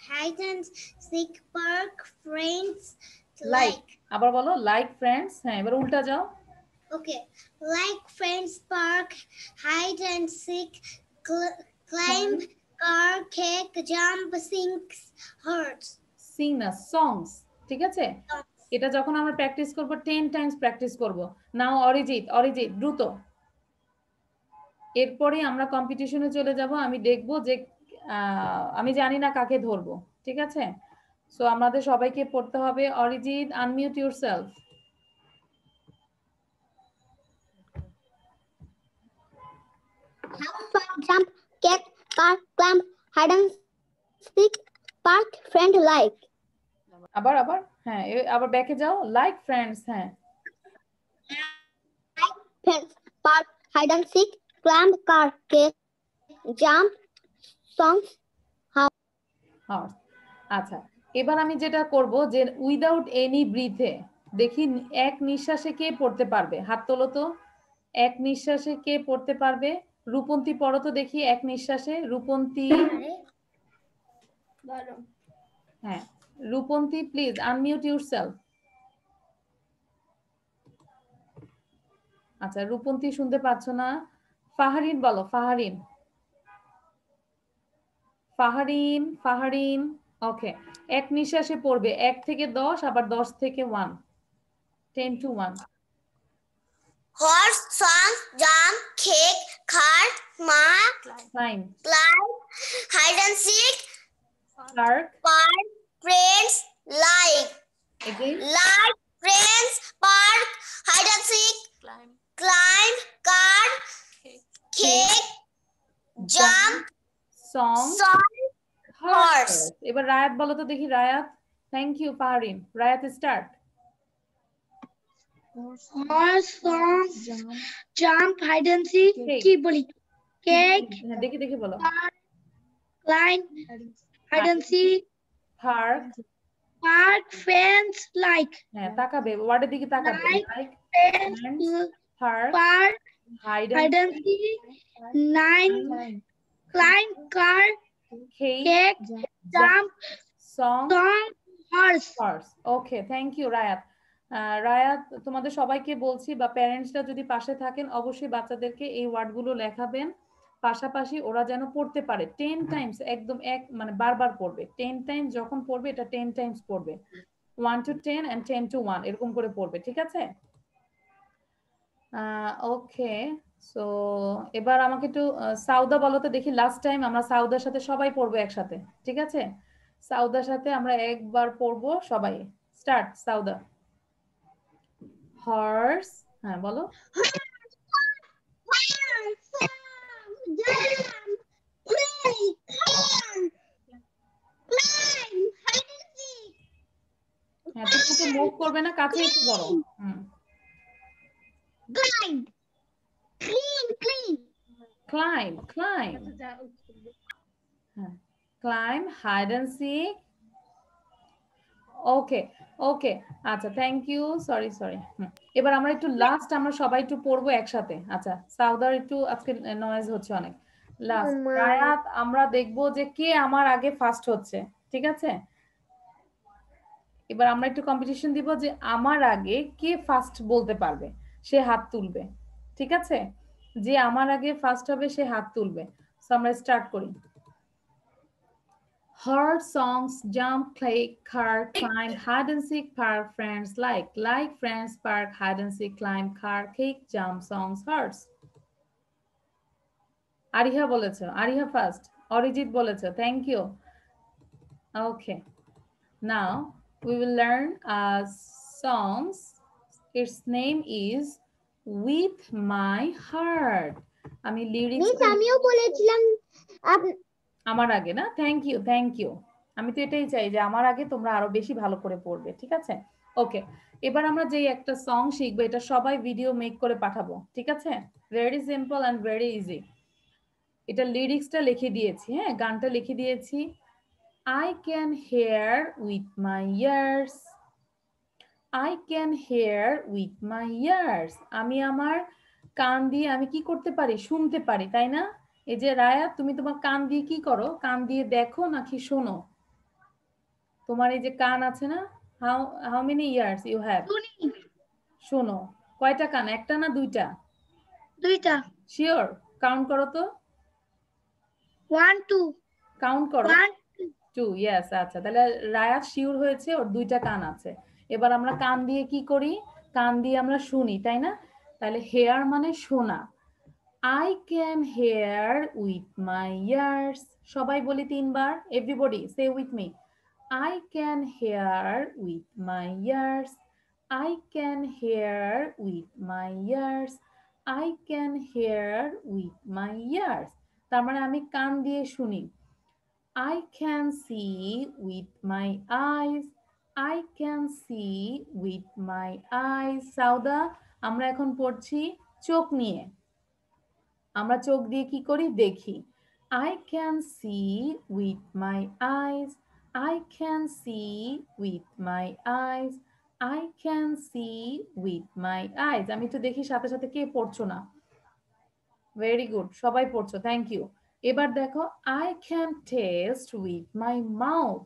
hide and seek, park, friends, like। আবার বলো, like, friends। হ্যাঁ, এবার উল্টা যাও। Okay, like, friends, park, hide and seek, climb, car, cake, jump, sing, horse। sing না, songs। ঠিক আছে, এটা যখন আমরা প্র্যাকটিস করব 10 টাইমস প্র্যাকটিস করব। নাও অরিজিৎ দ্রুত। এরপরে আমরা কম্পিটিশনে চলে যাব, আমি দেখব যে আমি জানি না কাকে ধরবো। ঠিক আছে, সো আমাদের সবাইকে পড়তে হবে। Arijit, unmute yourself. Jump, cake, car, climb, hide and seek, park, friend, like। আবার হ্যাঁ, আবার ব্যাকে যাও। লাইক, ফ্রেন্ডস, হ্যাঁ, Friends, park, hide and seek, climb, car, cake, jump, songs, horse. আচ্ছা, এবার আমি যেটা করব যে উইদাউট এনি ব্রিথে দেখি এক নিঃশ্বাসে কে পড়তে পারবে, হাত তোলো তো। এক নিঃশ্বাসে কে পড়তে পারবে? রূপন্তী পড়ো তো দেখি এক নিঃশ্বাসে। রূপন্তী, হ্যাঁ রূপন্তী প্লিজ আনমিউট ইউরসেলফ। আচ্ছা, রূপন্তী শুনতে পাচ্ছ না। ফাহারিন বলো, ফাহারিন, ওকে। এক নিঃশ্বাসে পড়বে 1 থেকে 10, আবার 10 থেকে 1, 10 to 1। horse, song, jump, cake, car, climb, hide and seek, park, friends, like, again, like, friends, park, hide and seek, climb, car, cake, jump, song, horse. এবার রায়াত বলো তো দেখি Rayat. Thank you Fahrin. Rayat start. horse, song, jump, hide and seek, কি বলি, cake, হ্যাঁ দেখি দেখি বলো। climb, hide and seek, park, friends, like, হ্যাঁ তাকাবে, ওয়ার্ডের দিকে তাকাবে। Like, friends, park, hide and seek, 9, climb, car, cake, jump, song, horse. Okay thank you Rayat. Rayat তোমাদের সবাইকে বলছি বা প্যারেন্টসরা যদি পাশে থাকেন অবশ্যই বাচ্চাদেরকে এই ওয়ার্ডগুলো লেখাবেন, পাশাপাশি ওরা যেন পড়তে পারে 10 টাইমস, একদম মানে বারবার পড়বে। 10 টাইমস যখন পড়বে এটা 10 টাইমস পড়বে, 1 to 10 and 10 to 1 এরকম করে পড়বে, ঠিক আছে? ওকে, সো এবার আমাকে একটু সাউদা বলো তো দেখি। লাস্ট টাইম আমরা সাউদার সাথে সবাই পড়বো একসাথে, ঠিক আছে? সাউদার সাথে আমরা একবার পড়বো সবাই। স্টার্ট সাউদা। হর্স, হ্যাঁ বলো। হ্যাঁ তুমি তো মুভ করবে না, কাছে একটু বলো। Climb, হ্যাঁ climb, hide and seek. ওকে আচ্ছা থ্যাংক ইউ, সরি এবার আমরা একটু লাস্ট আমরা সবাই একটু পড়বো একসাথে। আচ্ছা সাউদার একটু আজকে নয়েজ হচ্ছে অনেক। লাস্ট রায়াত আমরা দেখবো যে কে আমার আগে ফার্স্ট হচ্ছে, ঠিক আছে? এবার আমরা একটু কম্পিটিশন দিব যে আমার আগে কে ফার্স্ট বলতে পারবে সে হাত তুলবে, ঠিক আছে? যে আমার আগে ফার্স্ট হবে সে হাত তুলবে। সো আমরা স্টার্ট করি। Horse, songs, jump, play, car, climb, hide and seek, park, friends, like friends, park, hide and seek, climb, car, cake, jump, songs, horse. Ariha বলেছো, আরিহা ফার্স্ট। অরিজিৎ বলেছো, thank you. Okay, now we will learn songs. Its name is With My Heart. আমি lyrics আমিও বলেছিলাম আমার আগে না? Thank you. আমি তো এটাই চাই যে আমার আগে তোমরা আরো বেশি ভালো করে পড়বে, ঠিক আছে? ওকে, এবার আমরা যে একটা সং শিখবো এটা সবাই ভিডিও মেক করে পাঠাবো, ঠিক আছে? Very simple and very easy. এটা লিরিক্সটা লিখে দিয়েছি, হ্যাঁ গানটা লিখে দিয়েছি। I can hear with my ears, I can hear with my ears. আমি আমার কান দিয়ে আমি কি করতে পারি? শুনতে পারি, তাই না? এই যে রায়া তুমি তোমার কান দিয়ে কি করো? কান দিয়ে দেখো নাকি শোনো? তোমার এই যে কান আছে না, how many ears you have? শোনো। কয়টা কান? একটা না দুইটা? দুইটা। শিওর? কাউন্ট করো তো। 1 2 কাউন্ট করো। 1 2, ইয়েস। আচ্ছা তাহলে রায়া শিওর হয়েছে ওর দুইটা কান আছে। এবার আমরা কান দিয়ে কি করি? কান দিয়ে আমরা শুনি, তাই না? তাহলে হেয়ার মানে শোনা। I can hear with my ears. সবাই বলি 3 বার। Everybody say with me. I can hear with my ears. I can hear with my ears. I can hear with my ears. তার মানে আমি কান দিয়ে শুনি। I can see with my eyes. I can see with my eyes. Sawda আমরা এখন পড়ছি চোখ নিয়ে। আমরা চোখ দিয়ে কি করি? দেখি। I can see with my eyes. I can see with my eyes. I can see with my eyes. আমি তো দেখি সাথে সাথে কে পড়ছো না? ভেরি গুড, সবাই পড়ছো, থ্যাংক ইউ। এবার দেখো I can taste with my mouth.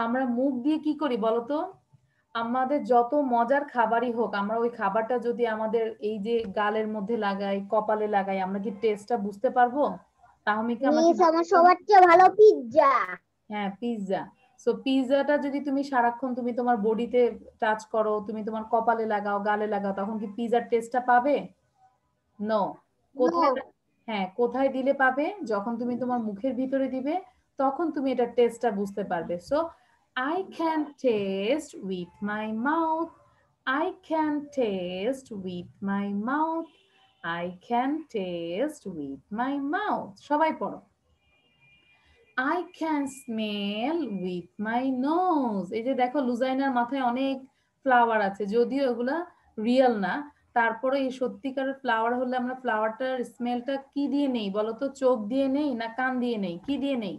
আমরা মুখ দিয়ে কি করি বলো তো? আমাদের যত মজার খাবারই হোক আমরা ওই খাবারটা যদি আমাদের এই যে গালের মধ্যে লাগাই, কপালে লাগাই, আমরা কি টেস্টটা বুঝতে পারবো? তাহলে কি আমার সবার চেয়ে ভালো পিৎজা। হ্যাঁ পিৎজা। সো পিৎজাটা যদি তুমি সারাক্ষণ তুমি তোমার বডিতে টাচ করো, তুমি তোমার কপালে লাগাও, গালে লাগাও, তখন কি পিৎজার টেস্টটা পাবে? নো। কোথায়? হ্যাঁ কোথায় দিলে পাবে? যখন তুমি তোমার মুখের ভিতরে দিবে তখন তুমি এটা টেস্টটা বুঝতে পারবে। So I can taste with my mouth. I can taste with my mouth. I can taste with my mouth. সবাই পড়ো। I can smell with my nose. এই যে দেখো লুজাইনার মাথায় অনেক ফ্লাওয়ার আছে, যদিও এগুলা রিয়েল না, তারপরে এই সত্যিকারের ফ্লাওয়ার হলে আমরা ফ্লাওয়ারটার স্মেলটা কি দিয়ে নেই বলো তো? চোখ দিয়ে নেই না কান দিয়ে নেই? কি দিয়ে নেই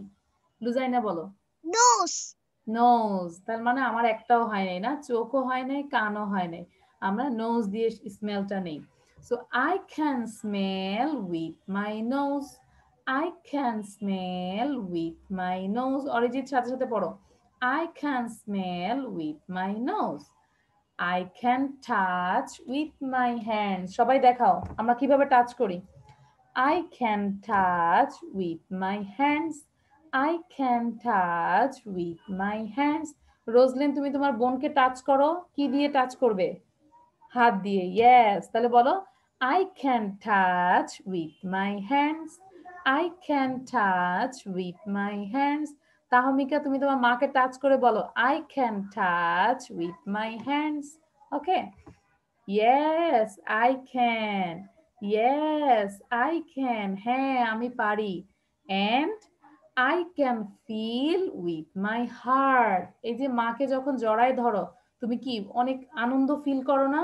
লুজাইনা বলো? নোজ। নোজ। তার মানে আমার একটাও হয় নাই না, চোখও হয় নাই, কানও হয় নাই, আমরা নোজ দিয়ে স্মেলটা নেই। So I can smell with my nose. I can smell with my nose. Arijit সাথে সাথে পড়ো। I can smell with my nose. I can touch with my hands. সবাই দেখাও আমরা কিভাবে টাচ করি। I can touch with my hands. I can touch with my hands. রোজলিন তুমি তোমার বোনকে টাচ করো, কি দিয়ে টাচ করবে? হাত দিয়ে। ইয়েস, তাহলে বলো I can touch with my hands. I can touch with my hands. তাহমিকা তুমি তোমার মাকে টাচ করে বলো I can touch with my hands. Okay. Yes, I can. Yes, I can. হ্যাঁ আমি পারি। And I can feel with my heart. এই যে মাকে যখন জড়ায় ধরো তুমি কি অনেক আনন্দ ফিল করো না?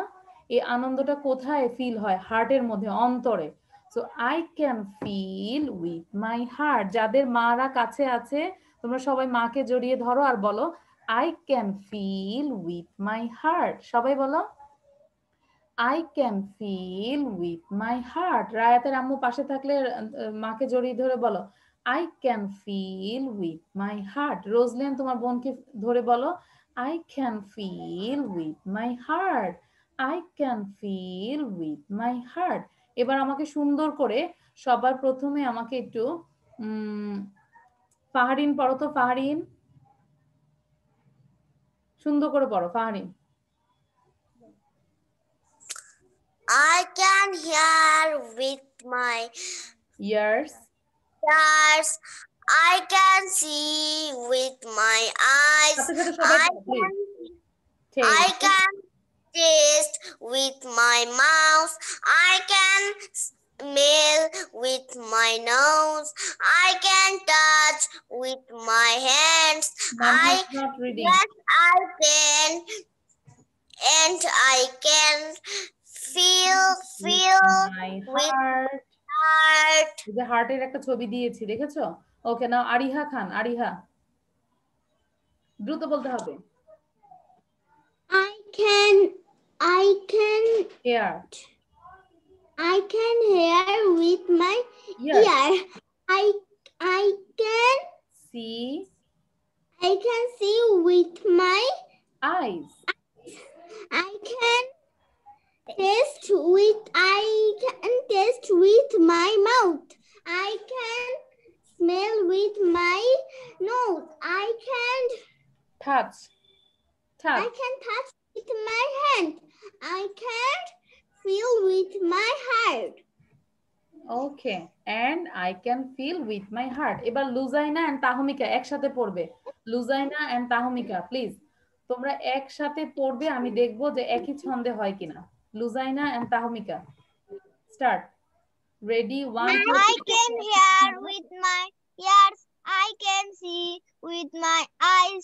এই আনন্দটা কোথায় ফিল হয়? হার্টের মধ্যে, অন্তরে। So I can fill with my heart. যাদের মারা কাছে আছে তোমরা সবাই মাকে জড়িয়ে ধরো আর বলো I can fill with my heart. সবাই বলো I can feel with my heart. রায়াতের আম্মু পাশে থাকলে মাকে জড়িয়ে ধরে বলো I can feel with my heart. রোজলিন তোমার বোনকে ধরে বলো I can feel with my heart. I can feel with my heart. এবার আমাকে সুন্দর করে সবার প্রথমে আমাকে একটু ফাহারিন পড়ো তো। ফাহারিন সুন্দর করে পড়ো। ফাহারিন I can hear with my ears. ears. I can see with my eyes. সাথে সাথে সবাই I পড়ো, please. I can taste with my mouth. I can smell with my nose. I can touch with my hands. Mama's not reading. Yes, I can, and I can feel My with heart. heart. এই যে হার্টের একটা ছবি দিয়েছি দেখেছো? ওকে, নাও আরিহা খান। আরিহা দ্রুত বলতে হবে। I can Here. hear with my Yes. ear. I can See. see with my Eyes. I can taste with my mouth. I can smell with my nose. I can Touch. Touch. touch with my hand. I can feel with my heart. Okay. And I can feel with my heart. এবার Lujaina and তাহমিকা একসাথে পড়বে। Lujaina and তাহমিকা please তোমরা একসাথে পড়বে, আমি দেখবো যে একই ছন্দে হয় কিনা। Lujaina and Tahmika start. Ready? 1 2 I can hear with my ears. I can see with my eyes.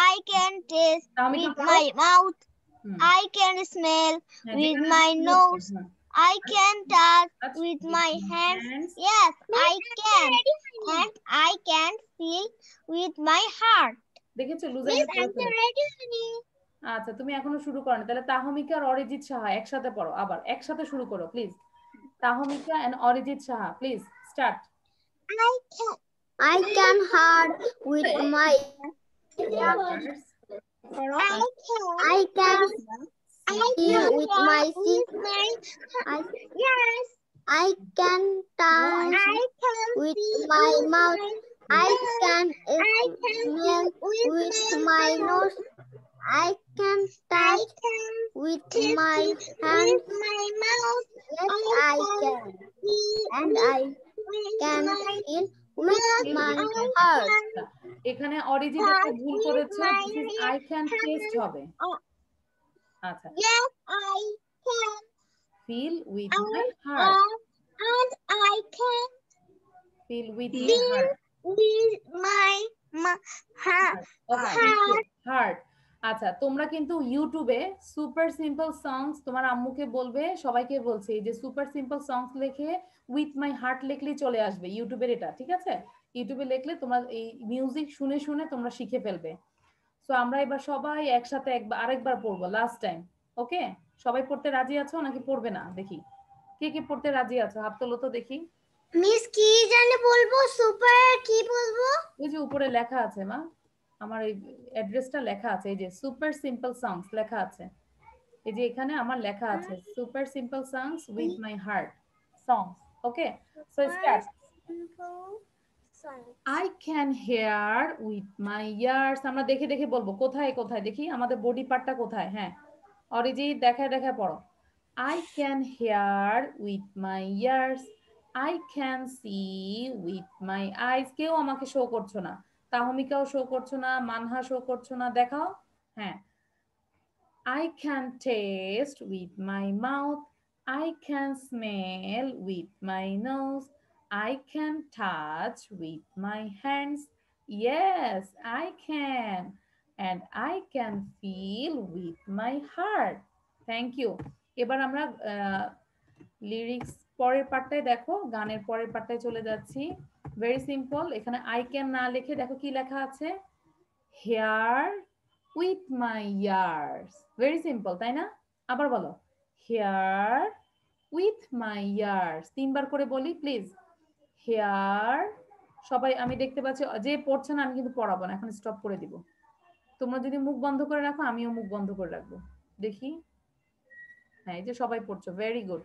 I can taste তাহমিকা with পড়ো। my mouth. Hmm, I can smell হ্যাঁ, with যেখানে my ভুল হচ্ছে, nose. হ্যাঁ। I can touch Touch with with my my hands. hands. Yes, I can. And I can feel with my heart. দেখেছো লুজাইনা পড়ে ফেলেছে। ready, honey. আচ্ছা তুমি এখনো শুরু করো না, তাহলে তাহমিকা আর অরিজিৎ সাহা একসাথে পড়ো। আবার একসাথে শুরু করো please. Tahmika and Arijit Saha please start. I can heart with my Yes. I can see with my yes. I can touch with my mouth. I can smell with my nose. I can touch with my hands. Yes, I can. And I can feel with my heart. এখানে অরিজিৎ একটা ভুল করেছে, this is I can test হবে। আচ্ছা, Yes, I can. feel with And, my heart. and I can Feel with my feel heart. with my heart. Okay, thank you. Heart. আচ্ছা, তোমরা কিন্তু ইউটিউবে সুপার সিম্পল সংস তোমার আম্মুকে বলবে, সবাইকে বলছে এই যে সুপার সিম্পল সংস লিখে উইথ মাই হার্ট লিখলেই চলে আসবে ইউটিউবের এটা, ঠিক আছে? ইউটিউবে লিখলে তোমরা এই মিউজিক শুনে শুনে তোমরা শিখে ফেলবে। সো আমরা এবার সবাই একসাথে আরেকবার পড়বো, লাস্ট টাইম। ওকে, সবাই পড়তে রাজি আছো নাকি পড়বে না? দেখি কে কে পড়তে রাজি আছো, হাত তোলো তো দেখি। মিস কি জানে বলবো? সুপার কি বলবো? এই যে উপরে লেখা আছে মা, আমার এই অ্যাড্রেসটা লেখা আছে, এই যে সুপার সিম্পল সংস লেখা আছে, এই যে এখানে আমার লেখা আছে super simple songs with my heart songs. Okay, so start. I can hear with my ears. আমরা দেখে দেখে বলবো, কোথায় কোথায় দেখি আমাদের বডি পার্টটা কোথায়। হ্যাঁ, অরিজিৎ দেখায় দেখায় পড়ো। I can hear with my ears. I can see with my eyes. কেউ আমাকে শো করছো না, তাহমিকাও শো করছো না, মানহা শো করছো না, দেখাও। হ্যাঁ, I can taste with my mouth. I can smell with my nose. I can touch with my hands. Yes, I can. And I can feel with my heart. Thank you. এবার আমরা lyrics পরের পার্টটায় দেখো, গানের পরের পার্টটায় চলে যাচ্ছি। Very simple, এখানে আই ক্যান না লিখে দেখো কি লেখা আছে, hear with my ears. Very simple, তাই না? আবার বলো, হেয়ার উইথ মাই ইয়ার্স। 3 বার করে বলি প্লিজ। হেয়ার, সবাই আমি দেখতে পাচ্ছি যে পড়ছে না আমি কিন্তু পড়াবো না, এখন স্টপ করে দিব। তোমরা যদি মুখ বন্ধ করে রাখো আমিও মুখ বন্ধ করে রাখবো, দেখি। হ্যাঁ, এই যে সবাই পড়ছো, very good.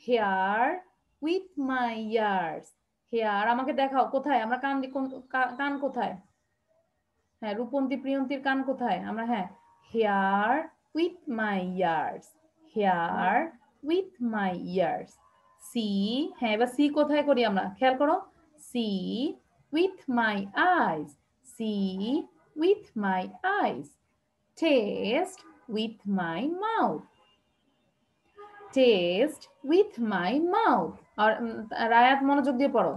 Hear with my ears. Hear, আমাকে দেখাও কোথায়, আমরা কান কোথায়? হ্যাঁ, রূপন্তী প্রিয়ন্তীর কান কোথায়? আমরা হ্যাঁ, hear with my ears, hear with my ears. See, হ্যাঁ এবার সি কোথায় করি আমরা, খেয়াল করো। See with my eyes, see with my eyes. Taste with my mouth, taste with my mouth. আর রায়াত মনোযোগ দিয়ে পড়ো,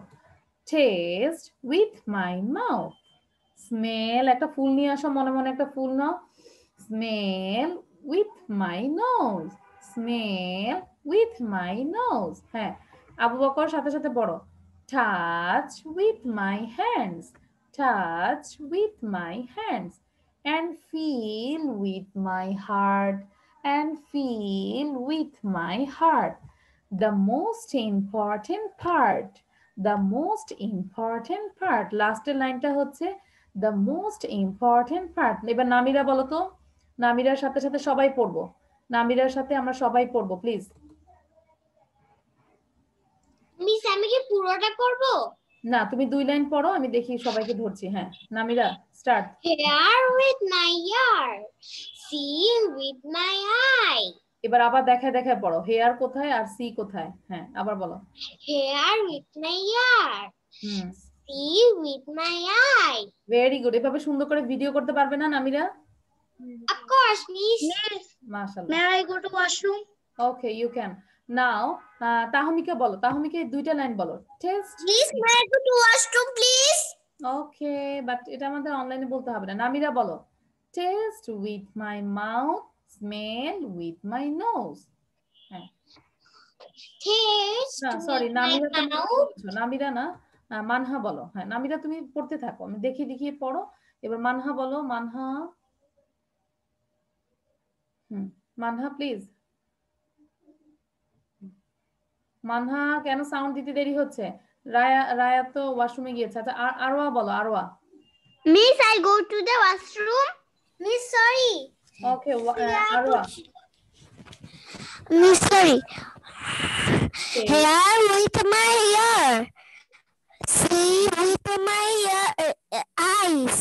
taste with my mouth. Smell, একটা ফুল নিয়ে আসো, মনে মনে একটা ফুল নাও। Smell with my nose, smell with my nose. হ্যাঁ, আবু বকর সাথে সাথে পড়ো, touch with my hands, touch with my hands. and feel with my heart, and feel with my heart. The most important part, the most important part, লাস্টের লাইনটা হচ্ছে the most important part। এবার নামিরা বলো তো, নামিরার সাথে সাথে সবাই পড়বো, নামিরার সাথে আমরা সবাই পড়বো প্লিজ। মিস আমি কি পুরোটা করব? না, তুমি 2 লাইন পড়ো, আমি দেখি সবাইকে ধরছি। হ্যাঁ, Namira start. Hair with my ear, see with my eye. এবার আবার দেখায় দেখায় পড়ো, হেয়ার কোথায় আর সি কোথায়। হ্যাঁ, আবার বলো। Hair with my ear, see with my eye. ভেরি গুড। এভাবে সুন্দর করে ভিডিও করতে পারবে না নামিরা? Of course, miss. মাশাআল্লাহ। May I go to washroom? Okay, you can now. Tahmika বলো, তাহমিকা 2টা লাইন বলো। Taste, Please, may I go to washroom, please? Okay, but এটা আমাদের অনলাইনে বলতে হবে না। নামিরা বলো, taste with my mouth, smell with my nose. হ্যাঁ, Taste না সরি, with নামিরা my তুমি mouth. বলছো, নামিরা না, মানহা বলো। হ্যাঁ, নামিরা তুমি পড়তে থাকো, আমি দেখিয়ে দেখিয়ে পড়ো। এবার মানহা বলো, মানহা। মানহা প্লিজ। মানহা, কেন সাউন্ড দিতে দেরি হচ্ছে? রায়া তো ওয়াশরুমে গিয়েছে। আচ্ছা, আরোয়া বলো, আরোয়া। Miss, I go to the washroom. Miss, sorry. Okay, আরোয়া। Miss, sorry. Okay. Hair with my ear, see with my eyes.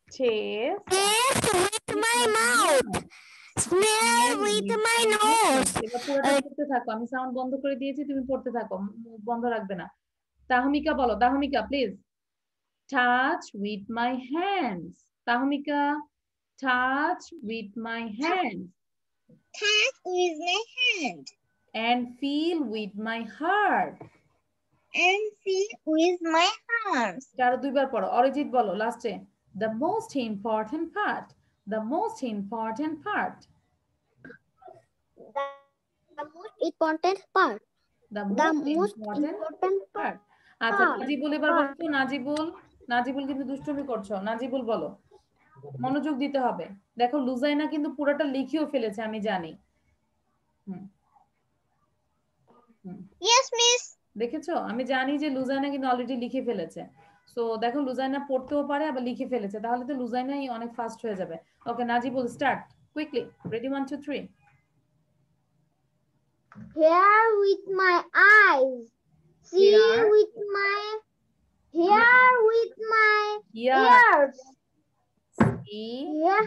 Taste with my mouth, smell with my nose. এবার পুরোটা পড়তে থাকো, আমি সাউন্ড বন্ধ করে দিয়েছি, তুমি পড়তে থাকো, বন্ধ রাখবে না। তাহমিকা বলো, Tahmika please. Touch with my hands, Tahmika. touch with my hand, Touch with my hand and feel with my heart. and feel with my heart. আরো দুইবার পড়ো, অরিজিৎ বলো লাস্টে। The most important part, the most important part, The most important part. the The most most important important part. part. আচ্ছা নাজিবুল এবার বলছো, নাজিবুল, নাজিবুল কিন্তু দুষ্টুমি করছো, নাজিবুল বলো, মনোযোগ দিতে হবে। দেখো লুজাইনা কিন্তু পুরোটা লিখেও ফেলেছে, আমি জানি। Yes, miss. দেখেছো, আমি জানি যে লুজাইনা কিন্তু অলরেডি লিখে ফেলেছে। সো দেখো লুজাইনা পড়তেও পারে আবার লিখে ফেলেছে, তাহলে তো লুজাইনাই অনেক ফাস্ট হয়ে যাবে। ওকে Najibul start quickly, ready 1 2 3। Here with my eyes. See Here. with my Here with my Yeah. ears. See. Yeah.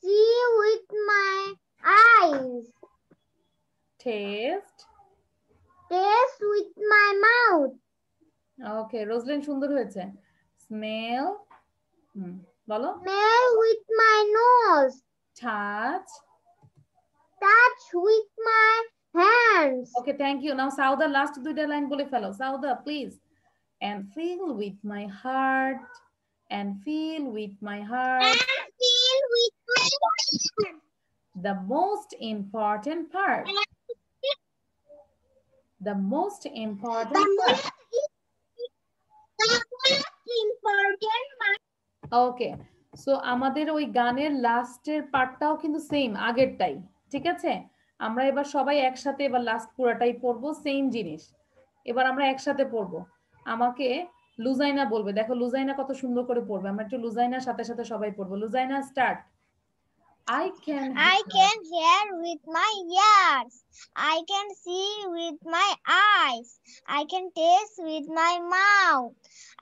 See with my eyes. Taste. Taste with my mouth. ওকে রোজলিন সুন্দর হয়েছে। স্মেল, বলো। Smell with my nose. Touch. Touch with my hands. Okay thank you. Now Sauda last দুইটা line বলে ফেলো, Sauda please. And feel with my heart, and feel with my heart. And feel with my heart. The most important part. The most important part. The most important part. Okay so আমাদের ওই গানের লাস্টের পার্টটাও কিন্তু same আগেরটাই, ঠিক আছে? আমরা এবার সবাই একসাথে এবার লাস্ট পুরাটাই পড়বো, সেম জিনিস। এবার আমরা একসাথে পড়বো। আমাকে লুজাইনা বলবে, দেখো লুজাইনা কত সুন্দর করে পড়বে। আমরা একটু লুজাইনার সাথে সাথে সবাই পড়বো। Lujaina start. I can hear with my ears. I can see with my eyes. I can taste with my mouth.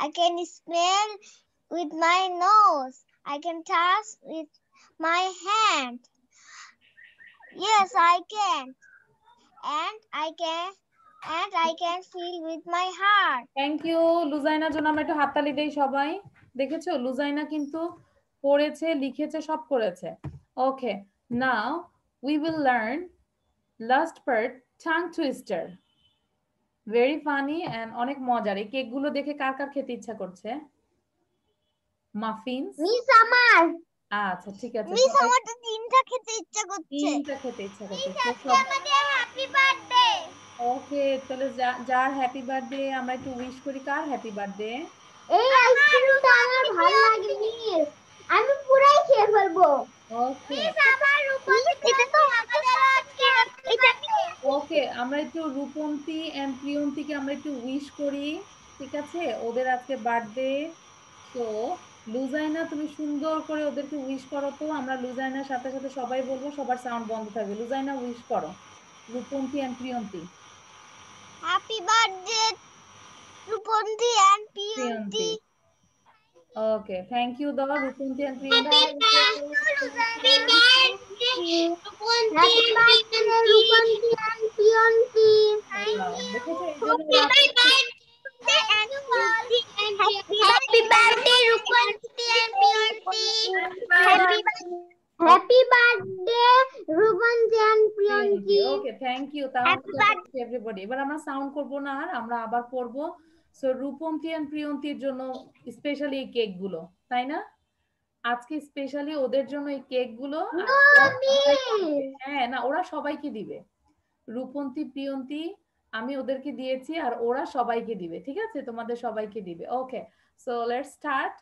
I can smell with my nose. I can touch with my hand. Yes, I can. And I can feel with my heart. Thank you লুজাইনার জন্য আমরা একটু হাততালি দেই সবাই। দেখেছো লুজাইনা কিন্তু পড়েছে, লিখেছে, সব করেছে। Okay now we will learn last part, tongue twister. Very funny and অনেক মজার। এই কেকগুলো দেখে কার কার খেতে ইচ্ছা করছে? মাফিনস মিস আমার আচ্ছা ঠিক আছে, মিস আমার তো তিনটা খেতে ইচ্ছা করছে। তিনটা খেতে ইচ্ছা করছে। আমাদের হ্যাপি বার্থডে। ওকে তাহলে যার হ্যাপি বার্থডে আমরা একটু উইশ করি। কার হ্যাপি বার্থডে? এই আইসক্রিমটা আমার ভালো লাগে মিস, আমি পুরাই খেয়ে ফেলবো। ওকে মিস আবার রূপন্তী, এটা তো আমাদের আজকে হ্যাপি বার্থডে। ওকে আমরা একটু রূপন্তী এন্ড প্রিয়ন্তীকে আমরা একটু উইশ করি, ঠিক আছে? ওদের আজকে বার্থডে। তো লুজাইনা তুমি সুন্দর করে ওদেরকে উইশ করো তো। আমরা লুজাইনার সাথে সাথে সবাই বলবো, সবার সাউন্ড বন্ধ থাকবে। লুজাইনা উইশ করো Rupanti and Priyanti. Happy birthday Rupanti and Priyanti. Okay thank you দাও Rupanti and Priyanti. Happy birthday Rupanti and Priyanti. দেখেছো এই জন্য happy birthday Rupanti and Priyanti. Happy birthday Rupanti and Priyanti. Okay thank you তাহলে এভরিবডি। এবার আমরা সাউন্ড করব না আর, আমরা আবার করব। সো রূপন্তী এন্ড প্রিয়ন্তীর জন্য স্পেশালি এই কেক গুলো, তাই না? আজকে স্পেশালি ওদের জন্য এই কেক গুলো। হ্যাঁ না ওরা সবাইকে দিবে। রূপন্তী প্রিয়ন্তী আমি ওদেরকে দিয়েছি আর ওরা সবাইকে দিবে, ঠিক আছে? তোমাদের সবাইকে দিবে। Okay so let's start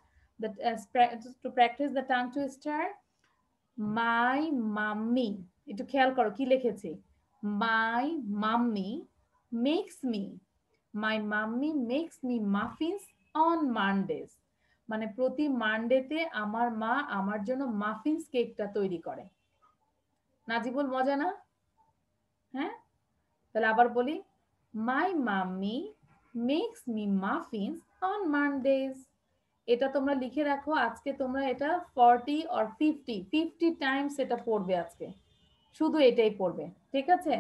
to practice the tongue twister. My mummy, একটু খেয়াল করো কি লিখেছি। My mummy makes me, my mummy makes me muffins on Mondays. মানে প্রতি মানডেতে আমার মা আমার জন্য মাফিনস কেকটা তৈরি করে। নাজিবুল মজা না? হ্যাঁ তাহলে আবার বলি, my mummy makes me muffins on Mondays. এটা তোমরা লিখে রাখো, আজকে তোমরা এটা 40 or 50 টাইমস এটা পড়বে আজকে, শুধু এটাই পড়বে, ঠিক আছে?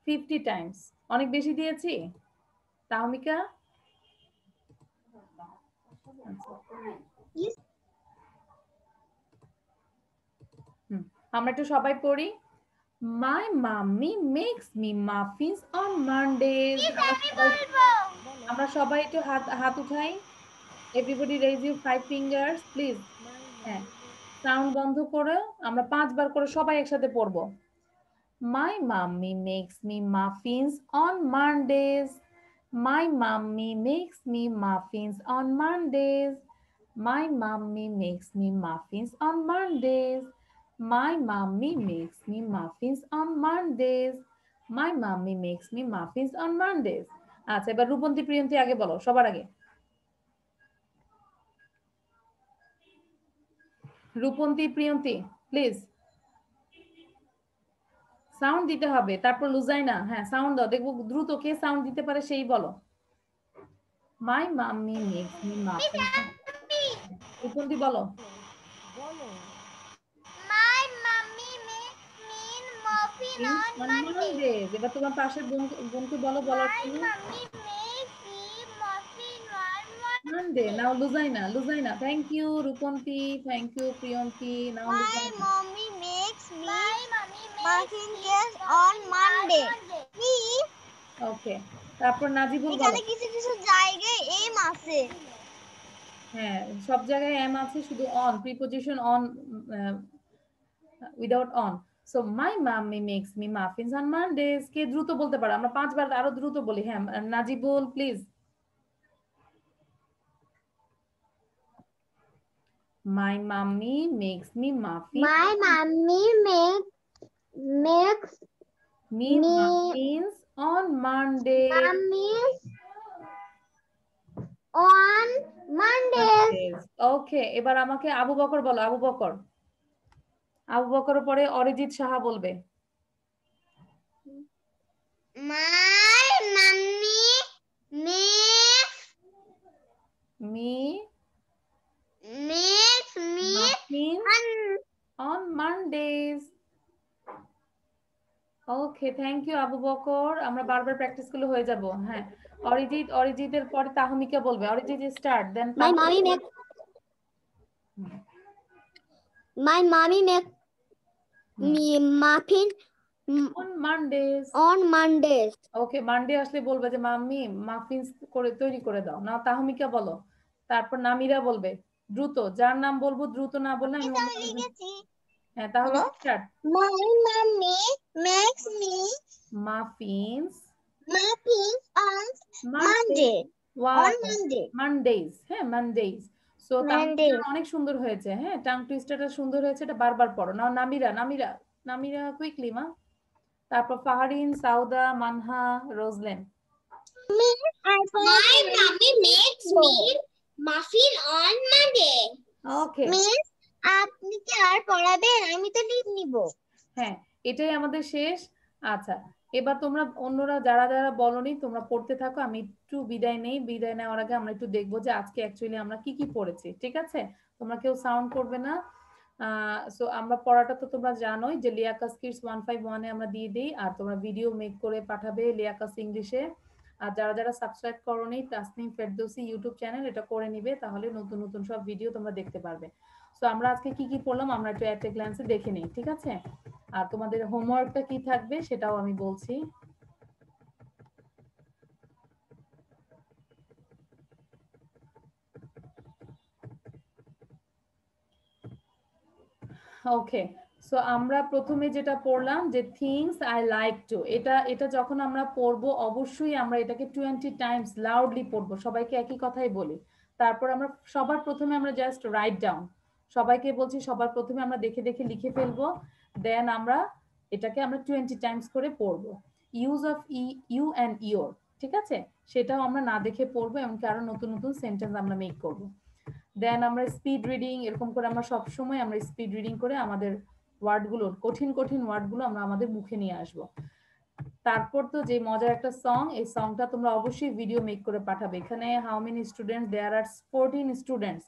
50 টাইমস। অনেক বেশি দিয়েছি তাহমিকা? আমরা একটু সবাই পড়ি। My mommy makes me muffins on Mondays. আমরা সবাই একটু হাত উঠাই। Everybody raise your 5 fingers, please. হ্যাঁ, সাউন্ড বন্ধ করে আমরা 5 বার করে সবাই একসাথে পড়বো। My mommy makes me muffins on Mondays. My mommy makes me muffins on Mondays. My mommy makes me muffins on Mondays. My mommy makes me muffins on Mondays. My mommy makes me muffins on Mondays. আচ্ছা, এবার রূপন্তী প্রিয়ন্তী আগে বলো, সবার আগে। Rupanti Priyanti please sound দিতে হবে, তারপর লুজাইনা। হ্যাঁ, সাউন্ড দাও, দেখবো দ্রুত কে সাউন্ড দিতে পারে সেই বলো। My mummy makes me muffin. Rupanti বলো। My mummy makes me muffin on Monday. এবার তোমার পাশের বোনকে বলো বলার My জন্য। mummy makes me muffin on Monday. Now Luzaina. Thank you, Rupanti. Thank you, Priyanti. Now My Luzaina. mommy makes me muffin cakes on Monday. Me Okay. তারপর নাজিবুল বলো। এখানে কিছু কিছু জায়গায় এম আছে। হ্যাঁ, সব জায়গায় এম আছে, শুধু on, preposition on without on. So my mummy makes me muffins on Mondays. কে দ্রুত বলতে পারো? আমরা 5 বার আরো দ্রুত বলি। হ্যাঁ, Najibul please. My mommy makes me muffins. My mummy makes me muffins on Monday. Mummies on Mondays. Okay, এবার আমাকে আবু বকর বলো। আবু বকর। আবু বকর পরে অরিজিৎ সাহা বলবে। My mummy makes me muffins on Mondays. Okay, thank you Abu Bakr. আমরা বারবার প্র্যাকটিস করলে হয়ে যাব। হ্যাঁ, অরিজিতের পরে তাহমিকা বলবে। Arijit start, then My mommy makes me muffin on Mondays. on Mondays. Okay, Monday আসলে বলবে যে মাম্মি মাফিনস করে তৈরি করে দাও। না তাহমিকা বলো, তারপর নামিরা বলবে। দ্রুত, যার নাম বলবো দ্রুত না বললে আমি হ্যাঁ, তাহলে start. My mummy makes me muffins on Monday. On Monday. Mondays, হ্যাঁ Mondays. সো অনেক সুন্দর হয়েছে। হ্যাঁ, টাং টুইস্টারটা সুন্দর হয়েছে, এটা বারবার পড়ো। নাও নামিরা কুইকলি মা। তারপর Faharin, Sauda, Manha, Rozlen. My mummy makes me muffin on Monday. Okay, miss আপনি কি আর পড়াবেন? আমি তো লিভ নিব। হ্যাঁ, এটাই আমাদের শেষ। আচ্ছা, এবার তোমরা অন্যরা যারা যারা বলনি তোমরা পড়তে থাকো, আমি একটু বিদায় নেই। বিদায় নেওয়ার আগে আমরা একটু দেখবো যে আজকে অ্যাকচুয়ালি আমরা কি কি পড়েছি। ঠিক আছে, তোমরা কেউ সাউন্ড করবে না। সো আমরা পড়াটা তো তোমরা জানোই যে লিয়াকাস কিডস 151 এ আমরা দিয়ে দিই, আর তোমরা ভিডিও মেক করে পাঠাবে লিয়াকাস ইংলিশে। আর যারা যারা সাবস্ক্রাইব করোনি তাসনিম ফেরদৌসি ইউটিউব চ্যানেল, এটা করে নিবে, তাহলে নতুন নতুন সব ভিডিও তোমরা দেখতে পারবে। সো আমরা আজকে কি কি পড়লাম আমরা একটু অ্যাট এ গ্ল্যান্সে দেখে নেই। ঠিক আছে, আর তোমাদের হোমওয়ার্কটা কি থাকবে সেটাও আমি বলছি। ওকে, সো আমরা প্রথমে যেটা পড়লাম যে থিংস আই লাইক টু, এটা যখন আমরা পড়বো অবশ্যই আমরা এটাকে 20 টাইমস লাউডলি পড়বো। সবাইকে একই কথাই বলি। তারপর আমরা সবার প্রথমে আমরা জাস্ট রাইট ডাউন, সবাইকে বলছি সবার প্রথমে আমরা দেখে দেখে লিখে ফেলবো, দেন আমরা এটাকে আমরা 20 টাইমস করে পড়বো। Use of you and your, ঠিক আছে, সেটাও আমরা না দেখে পড়বো, এমনকি আরো নতুন নতুন সেন্টেন্স আমরা মেক করবো। দেন আমরা স্পিড রিডিং, এরকম করে আমরা সব সময় আমরা স্পিড রিডিং করে আমাদের ওয়ার্ডগুলো, কঠিন কঠিন ওয়ার্ডগুলো আমরা আমাদের মুখে নিয়ে আসব। তারপর তো যে মজার একটা সং, এই সংটা তোমরা অবশ্যই ভিডিও মেক করে পাঠাবে। এখানে how many students? There are 14 students,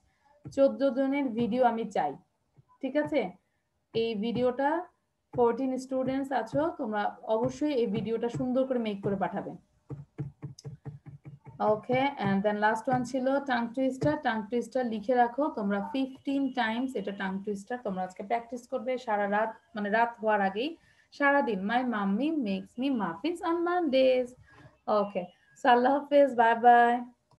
14 জনের ভিডিও আমি চাই। ঠিক আছে, এই ভিডিওটা 14 স্টুডেন্টস আছো, তোমরা অবশ্যই এই ভিডিওটা সুন্দর করে মেক করে পাঠাবে। Okay and then last one ছিল টাং টুইস্টার। টাং টুইস্টার লিখে রাখো তোমরা 15 টাইমস। এটা টাং টুইস্টার তোমরা আজকে প্র্যাকটিস করবে সারা রাত, মানে রাত হওয়ার আগেই সারাদিন। My mummy makes me muffins on Mondays. Okay, so আল্লাহ হাফেজ, বাই বাই।